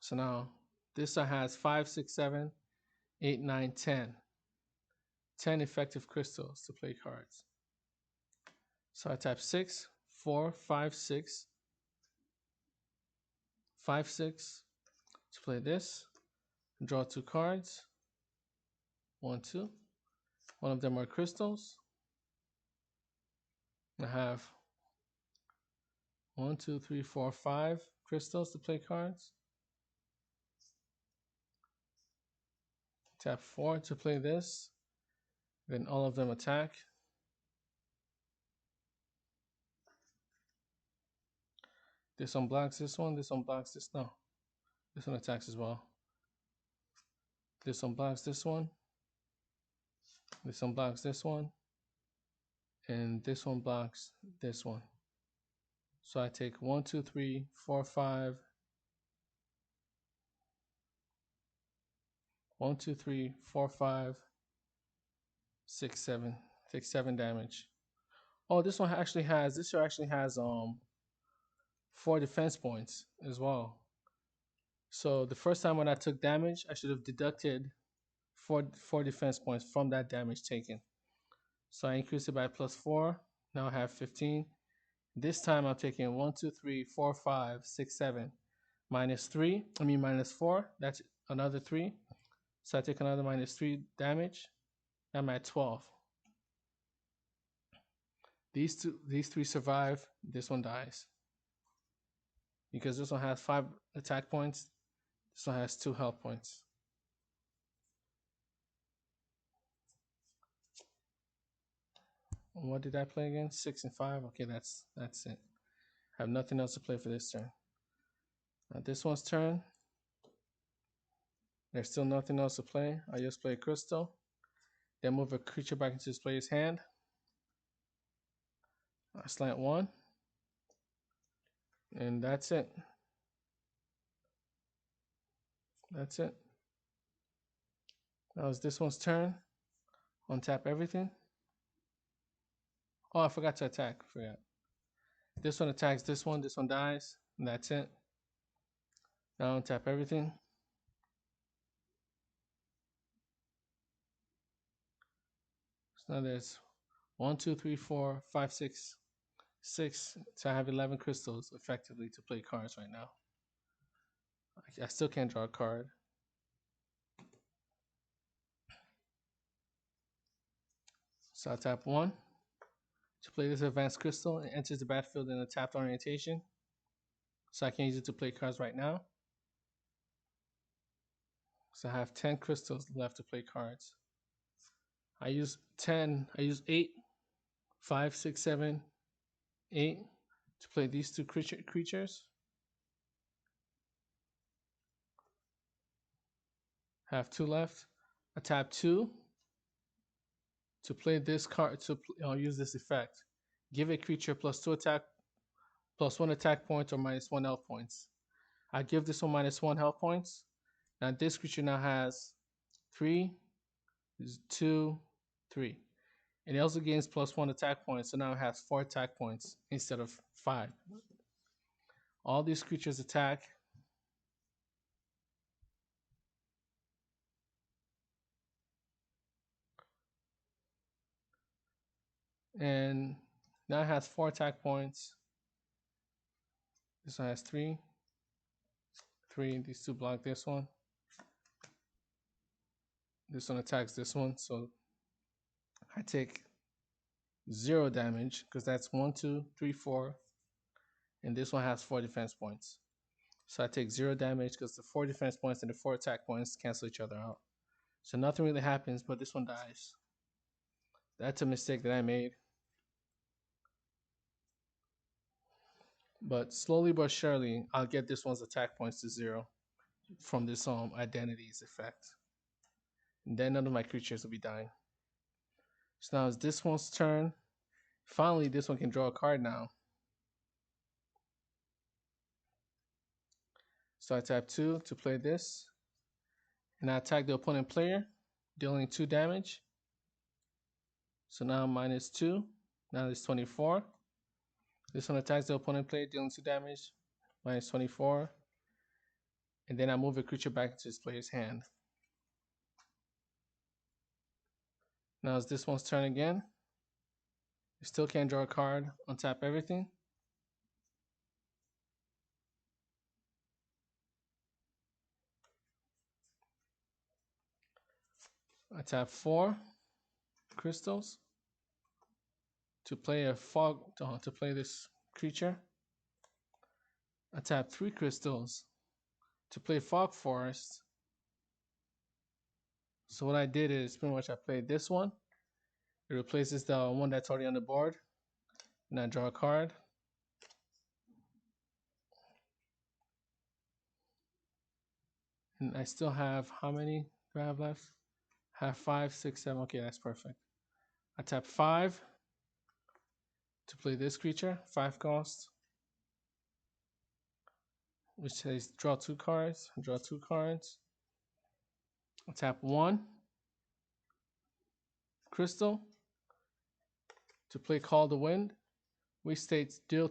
So now this side has 5, 6, 7, 8, 9, 10. 10 effective crystals to play cards. So I tap 6, 4, 5, 6, 5, 6 to play this. Draw 2 cards. 1, 2. One of them are crystals. I have 1, 2, 3, 4, 5 crystals to play cards. Tap 4 to play this. Then all of them attack. This one blocks this one. This one blocks this. No. This one attacks as well. This one blocks this one. This one blocks this one, and this one blocks this one. So I take 1, 2, 3, 4, 5. 1, 2, 3, 4, 5, 6, 7. Take 7 damage. Oh, this one actually has 4 defense points as well. So the first time when I took damage, I should have deducted four defense points from that damage taken. So I increased it by +4. Now I have 15. This time I'm taking 1, 2, 3, 4, 5, 6, 7. -4. That's another 3. So I take another -3 damage. I'm at 12. These 3 survive. This one dies. Because this one has 5 attack points. This one has 2 health points. And what did I play again? 6 and 5. Okay, that's it. I have nothing else to play for this turn. Now this one's turn. There's still nothing else to play. I just play a crystal. Then move a creature back into his player's hand. I slant 1. And that's it. That's it. Now it's this one's turn. Untap everything. Oh, I forgot to attack. Forgot. This one attacks this one dies. And that's it. Now untap everything. So now there's 1, 2, 3, 4, 5, 6. 6. So I have 11 crystals effectively to play cards right now. I still can't draw a card. So I tap 1 to play this advanced crystal. It enters the battlefield in a tapped orientation. So I can use it to play cards right now. So I have 10 crystals left to play cards. I use 8, 5, 6, 7, 8 to play these 2 creatures. I have 2 left. I tap 2 to play this card. I'll use this effect. Give a creature +2 attack, +1 attack point, or -1 health points. I give this one -1 health points. Now this creature now has 3, 2, 3. And it also gains +1 attack points, so now it has 4 attack points instead of 5. All these creatures attack. And now it has 4 attack points. This one has 3. 3. These 2 block this one. This one attacks this one, so I take 0 damage because that's 1, 2, 3, 4. And this one has 4 defense points. So I take 0 damage because the 4 defense points and the 4 attack points cancel each other out. So nothing really happens, but this one dies. That's a mistake that I made. But slowly but surely, I'll get this one's attack points to 0 from this identities effect. And then none of my creatures will be dying. So now it's this one's turn. Finally, this one can draw a card now. So I tap 2 to play this. And I attack the opponent player, dealing 2 damage. So now I'm -2. Now it's 24. This one attacks the opponent player, dealing 2 damage, -24. And then I move a creature back into his player's hand. Now it's this one's turn again. You still can't draw a card. Untap everything. I tap 4 crystals to play a fog to play this creature. I tap 3 crystals to play Fog Forest. So what I did is pretty much I played this one. It replaces the one that's already on the board. And I draw a card. And I still have, how many do I have left? I Have 5, 6, 7. Okay, that's perfect. I tap 5 to play this creature. 5 cost, which says draw 2 cards. Draw 2 cards. I tap 1 crystal to play Call the Wind, which states deal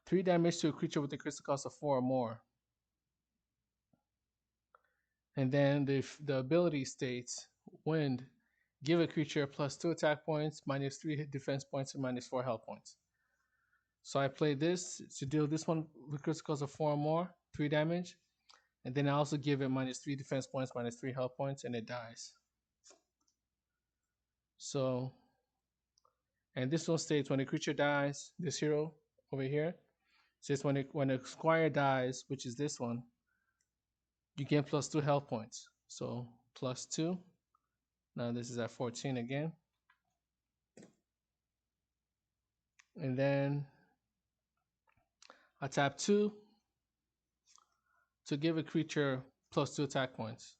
3 damage to a creature with a crystal cost of 4 or more. And then the ability states Wind, give a creature plus 2 attack points, minus 3 defense points, and minus 4 health points. So I play this to deal this one with critical cost of 4 or more, 3 damage. And then I also give it minus 3 defense points, minus 3 health points, and it dies. So, and this one states when a creature dies, this hero over here says when a squire dies, which is this one, you gain plus 2 health points. So plus 2. Now this is at 14 again. And then I tap 2 to give a creature plus 2 attack points.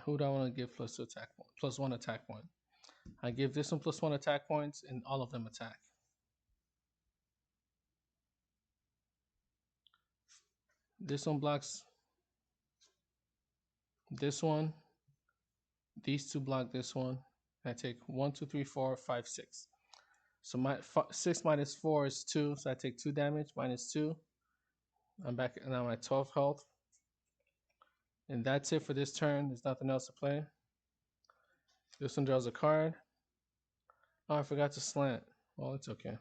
Who do I want to give plus 2 attack points? Plus 1 attack point. I give this one plus 1 attack points, and all of them attack. This one blocks this one. These two block this one. I take 1, 2, 3, 4, 5, 6. So my 6 minus 4 is 2. So I take 2 damage minus 2. I'm back now. I'm at 12 health. And that's it for this turn. There's nothing else to play. This one draws a card. Oh, I forgot to slant. Well, it's okay.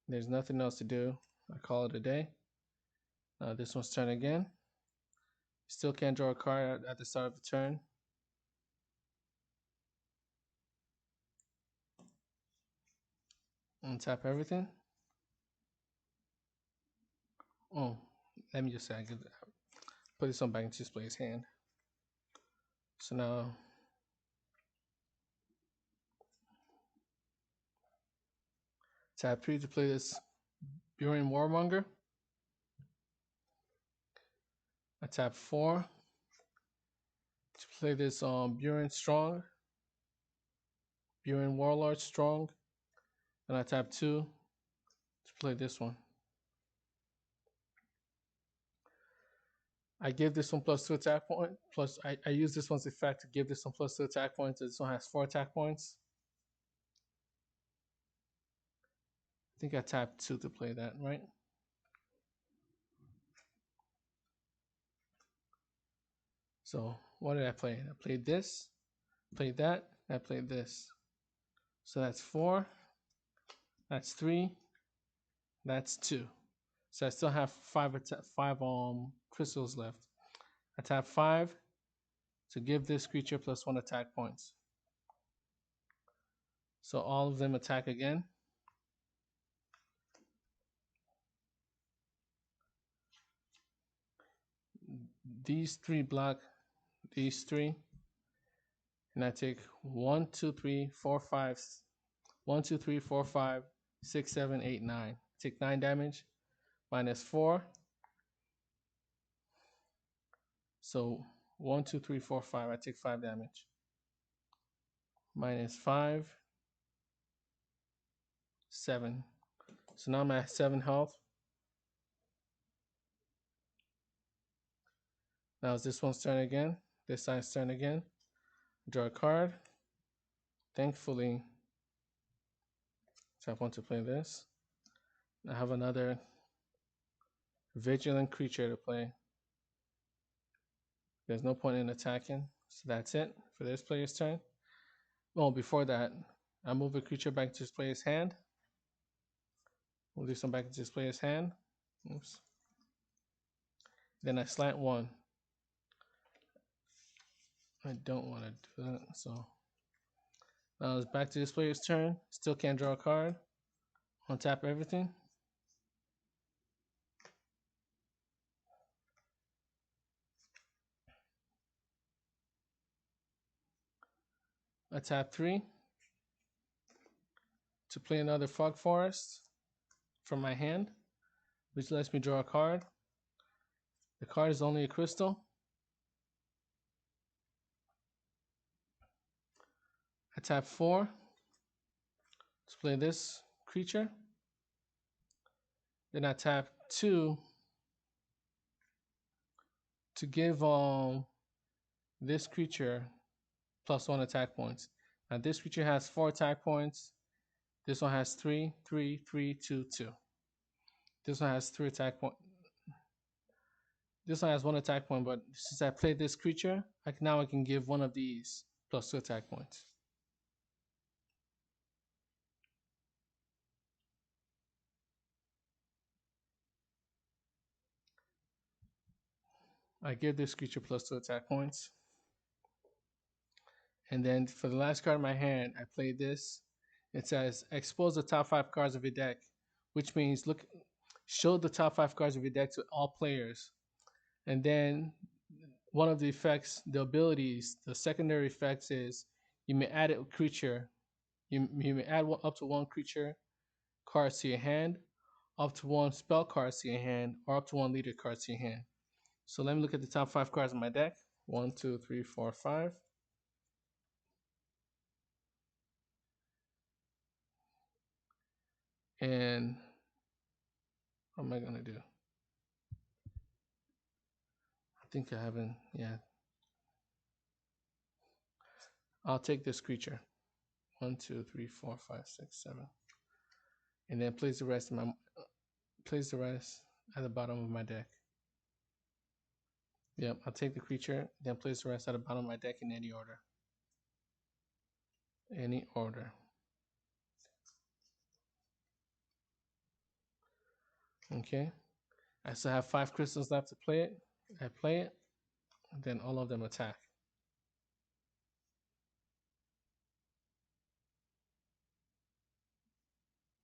There's nothing else to do. I call it a day. This one's turn again. Still can't draw a card at the start of the turn. Untap everything. Oh, let me just say, put this one back into display his hand. So now, tap 3 to play this Burin Warmonger. I tap 4 to play this Burin Strong, Burin Warlord Strong, and I tap 2 to play this one. I give this one plus 2 attack point. Plus, I use this one's effect to give this one plus 2 attack points. This one has 4 attack points. I think I tapped 2 to play that, right? So what did I play? I played this, played that, I played this. So that's 4, that's 3, that's 2. So I still have 5 crystals left. I tap 5 to give this creature plus 1 attack points. So all of them attack again. These 3 block these 3. And I take 1, 2, 3, 4, 5, 1, 2, 3, 4, 5, 6, 7, 8, 9. Take 9 damage, minus 4. So 1, 2, 3, 4, 5. I take 5 damage. Minus 5, 7. So now I'm at 7 health. Now it's this one's turn again. This side's turn again. Draw a card. Thankfully, tap 1 to play this. I have another vigilant creature to play. There's no point in attacking. So that's it for this player's turn. Well, before that, I move a creature back to this player's hand. We'll do some back to this player's hand. Oops. Then I slant 1. I don't want to do that. So now it's back to this player's turn. Still can't draw a card. Untap everything. I tap 3 to play another Fog Forest from my hand, which lets me draw a card. The card is only a crystal. I tap 4 to play this creature. Then I tap 2 to give this creature +1 attack points. Now this creature has 4 attack points. This one has 3, 3, 3, 2, 2. This one has 3 attack points. This one has 1 attack point, but since I played this creature, now I can give one of these +2 attack points. I give this creature +2 attack points. And then for the last card in my hand, I play this. It says expose the top 5 cards of your deck, which means show the top 5 cards of your deck to all players. And then one of the effects, the abilities, the secondary effects is you may add a creature. You may add up to 1 creature cards to your hand, up to 1 spell cards to your hand, or up to 1 leader cards to your hand. So let me look at the top 5 cards in my deck. 1, 2, 3, 4, 5. And what am I gonna do? I think I haven't. Yeah, I'll take this creature. 1, 2, 3, 4, 5, 6, 7, and then place the rest at the bottom of my deck. Yep, I'll take the creature, then place the rest at the bottom of my deck in any order. Any order. Okay. I still have 5 crystals left to play it. I play it, and then all of them attack.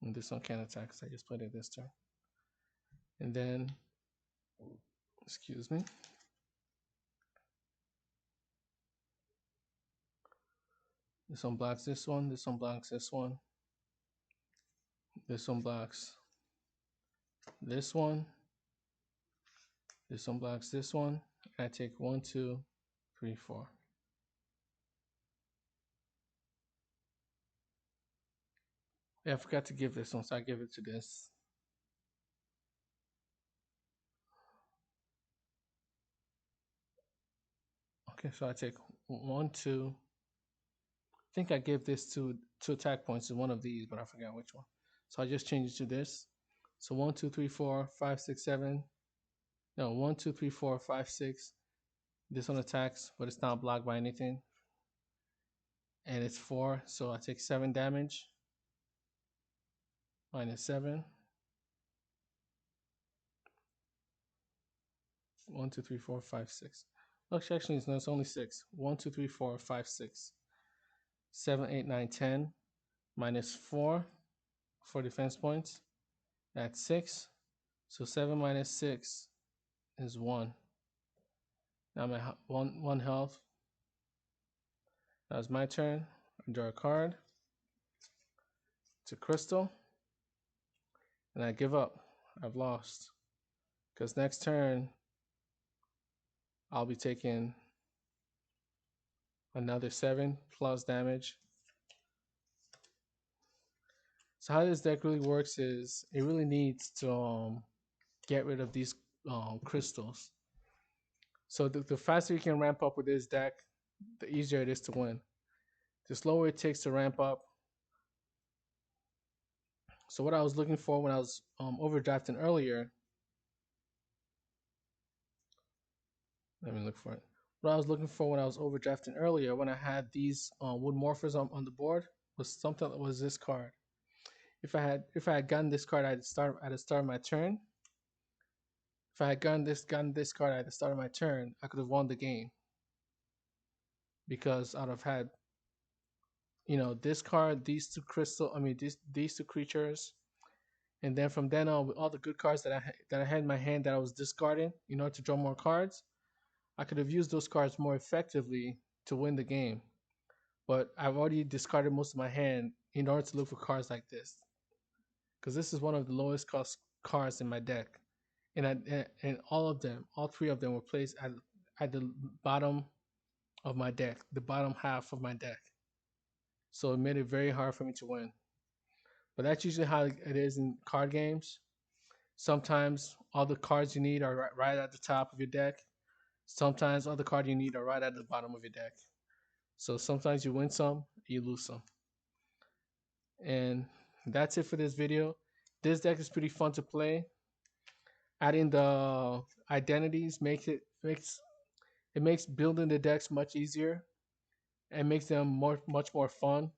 And this one can't attack because I just played it this turn. And then, excuse me. This one blocks this one. This one blocks this one. This one blocks this one. This one blocks this one. And I take 1, 2, 3, 4. Yeah, I forgot to give this one, so I give it to this. Okay, so I take 1, 2. I think I gave this to 2 attack points to one of these, but I forgot which one. So I just changed it to this. So 1, 2, 3, 4, 5, 6, 7. No, 1, 2, 3, 4, 5, 6. This one attacks, but it's not blocked by anything. And it's 4, so I take 7 damage. Minus 7. 1, 2, 3, 4, 5, 6. Actually, no, it's only 6. 1, 2, 3, 4, 5, 6. 7, 8, 9, 10. Minus 4 for defense points. That's 6. So 7 minus 6 is 1. Now I'm at 1 health. Now it's my turn. I draw a card. It's a crystal. And I give up. I've lost. Because next turn, I'll be taking another 7 plus damage. So how this deck really works is it really needs to get rid of these crystals. So the faster you can ramp up with this deck, the easier it is to win. The slower it takes to ramp up. So what I was looking for when I was overdrafting earlier, let me look for it. What I was looking for when I was overdrafting earlier, when I had these wood morphers on the board, was something that was this card. If I had gotten this card at the start of my turn, if I had gotten this card at the start of my turn, I could have won the game. Because I'd have had, this card, these two these two creatures, and then from then on, with all the good cards that I had in my hand that I was discarding, to draw more cards, I could have used those cards more effectively to win the game. But I've already discarded most of my hand in order to look for cards like this, because this is one of the lowest cost cards in my deck, and all 3 of them were placed at the bottom of my deck, the bottom half of my deck. so it made it very hard for me to win. But that's usually how it is in card games. Sometimes all the cards you need are right at the top of your deck. Sometimes all the cards you need are right at the bottom of your deck. So sometimes you win some, you lose some. And that's it for this video. This deck is pretty fun to play. Adding the identities makes building the decks much easier and makes them much more fun.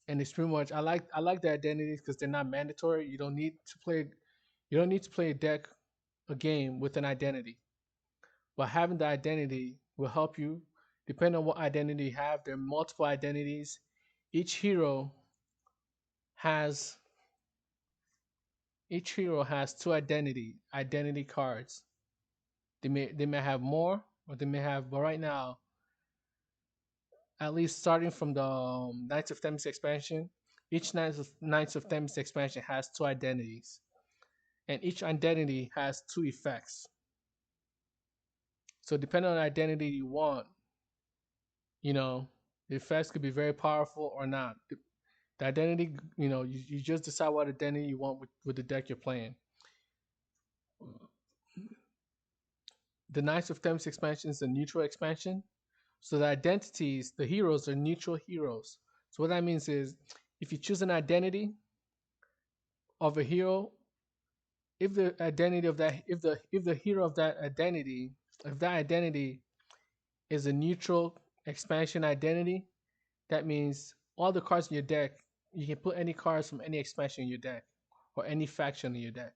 And it's pretty much I like the identities because they're not mandatory. You don't need to play a game with an identity. But having the identity will help you. Depending on what identity you have, there are multiple identities. Each hero has each hero has two identity cards. They may have more or they may have, but right now, at least starting from the Knights of Themis expansion, each Knights of Themis expansion has two identities, and each identity has two effects. So depending on the identity you want, you know, the effects could be very powerful or not. The identity, you just decide what identity you want with the deck you're playing. The Knights of Themis expansion is a neutral expansion. So the identities, the heroes are neutral heroes. So what that means is if you choose an identity of a hero, if the identity of that if the hero of that identity, if that identity is a neutral expansion identity, that means all the cards in your deck, you can put any cards from any expansion in your deck or any faction in your deck.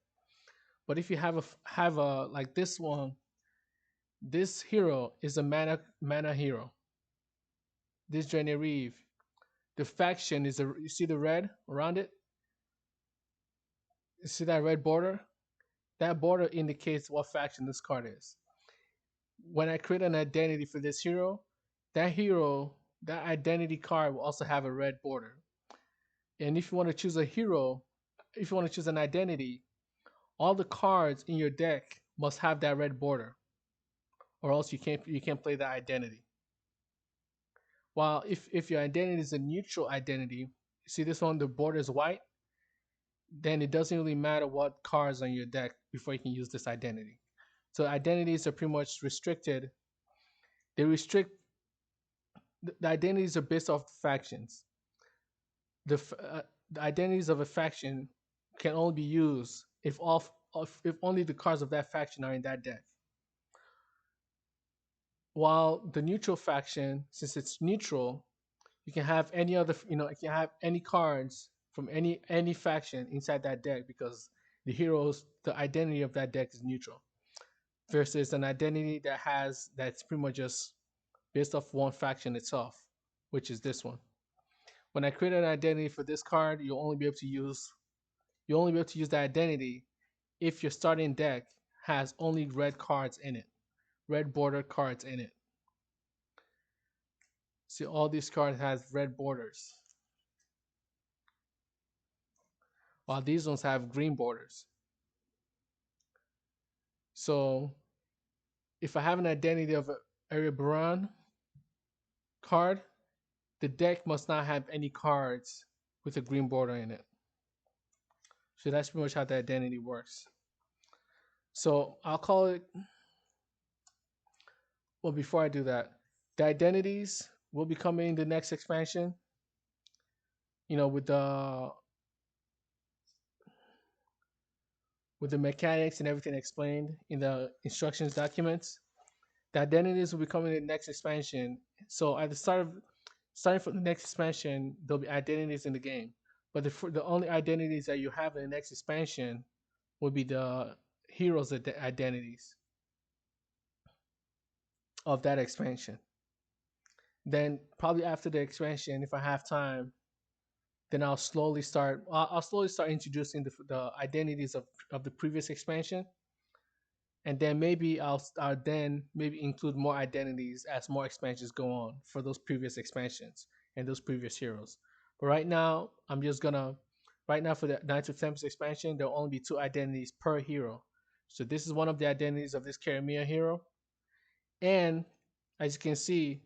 But if you have a like this one, this hero is a mana hero. This Reeve, the faction is you see the red around it? You see that red border? That border indicates what faction this card is. When I create an identity for this hero, that identity card will also have a red border. And if you want to choose a hero, if you want to choose an identity, all the cards in your deck must have that red border, or else you can't play that identity. While if your identity is a neutral identity, see this one, the border is white, then it doesn't really matter what cards on your deck before you can use this identity. So identities are pretty much restricted. They restrict the identities are based off factions. The identities of a faction can only be used if only the cards of that faction are in that deck. While the neutral faction, since it's neutral, you can have you can have any cards from any faction inside that deck because the identity of that deck is neutral. Versus an identity that's pretty much just based off one faction itself, which is this one. When I create an identity for this card, you'll only be able to use that identity if your starting deck has only red cards in it, red border cards in it. See, all these cards has red borders, while these ones have green borders. So if I have an identity of a Erebrand card, the deck must not have any cards with a green border in it. So that's pretty much how the identity works. So I'll call it. Well, before I do that, the identities will be coming in the next expansion. With the mechanics and everything explained in the instructions documents. The identities will be coming in the next expansion. So at the starting from the next expansion, there'll be identities in the game. But the only identities that you have in the next expansion will be the heroes' identities of that expansion. Then probably after the expansion, if I have time, then I'll slowly start introducing the identities of the previous expansion, and then maybe I'll then maybe include more identities as more expansions go on for those previous expansions and those previous heroes. But right now for the Knights of Tempest expansion, there will only be two identities per hero. So this is one of the identities of this Karamia hero, and as you can see,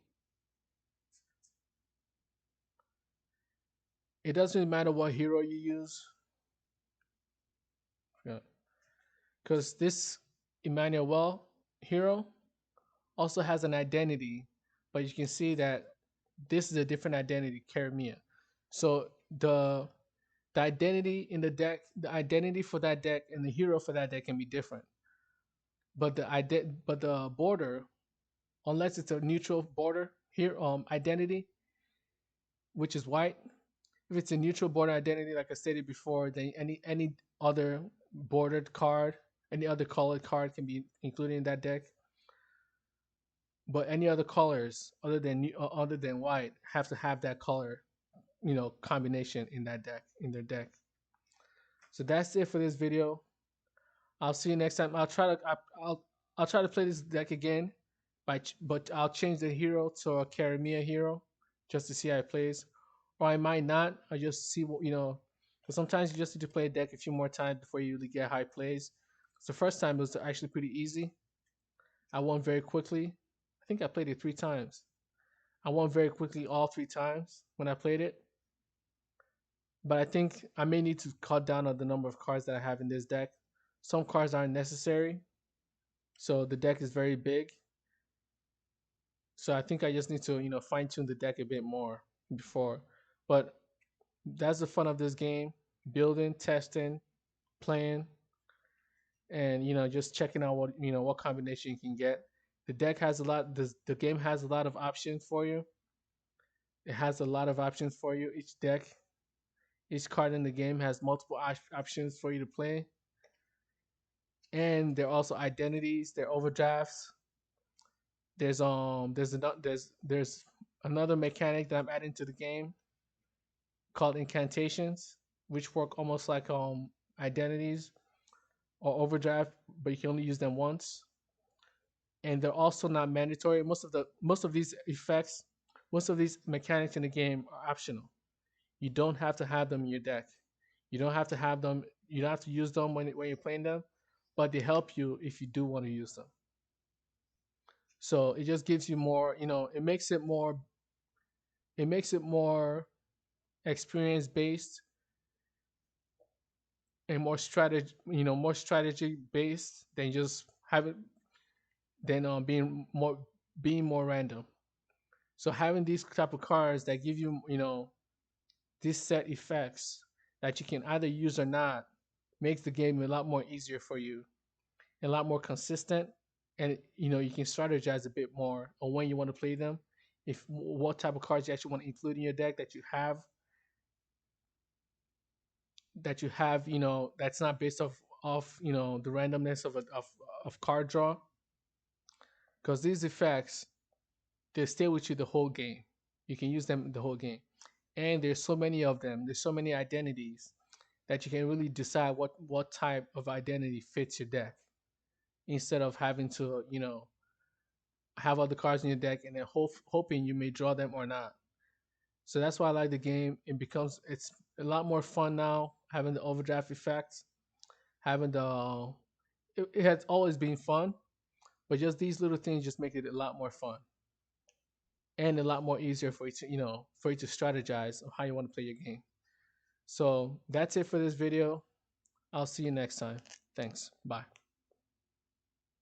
it doesn't really matter what hero you use. Yeah. Because this Emmanuel hero also has an identity, but you can see that this is a different identity, Karamia. So the identity in the deck, the identity for that deck and the hero for that deck can be different. But the border, unless it's a neutral border here identity, which is white, if it's a neutral border identity, like I stated before, then any other bordered card, any other colored card can be included in that deck. But any other colors other than white have to have that color, combination in that deck in their deck. So that's it for this video. I'll see you next time. I'll try to play this deck again, but I'll change the hero to a Karamia hero just to see how it plays, or I might not. I just see what. Because sometimes you just need to play a deck a few more times before you really get high plays. So the first time it was actually pretty easy. I won very quickly. I think I played it 3 times. I won very quickly all 3 times when I played it. But I think I may need to cut down on the number of cards that I have in this deck. Some cards aren't necessary, so the deck is very big. So I think I just need to, fine tune the deck a bit more before. But that's the fun of this game: building, testing, playing, and just checking out what combination you can get. The deck has a lot. The game has a lot of options for you. It has a lot of options for you. Each card in the game has multiple options for you to play, and there are also identities. There are overdrafts. There's another mechanic that I'm adding to the game called incantations, which work almost like identities or overdraft, but you can only use them once. And they're also not mandatory. Most of these effects, most of these mechanics in the game are optional. You don't have to have them in your deck. You don't have to have them. You don't have to use them when you're playing them, but they help you if you do want to use them. So it just gives you more. It makes it more experience based and more strategy based than just having than being more random. So having these type of cards that give you these set effects that you can either use or not makes the game a lot more easier for you, a lot more consistent, and you can strategize a bit more on when you want to play them, if what type of cards you actually want to include in your deck that you have that's not based off the randomness of card draw, because these effects, they stay with you the whole game. You can use them the whole game, and there's so many of them. There's so many identities that you can really decide what type of identity fits your deck, instead of having to have other cards in your deck and then hoping you may draw them or not. So that's why I like the game. It's a lot more fun now, having the overdraft effect, having it has always been fun, but just these little things just make it a lot more fun and a lot more easier for you to strategize on how you want to play your game. So that's it for this video. I'll see you next time. Thanks. Bye.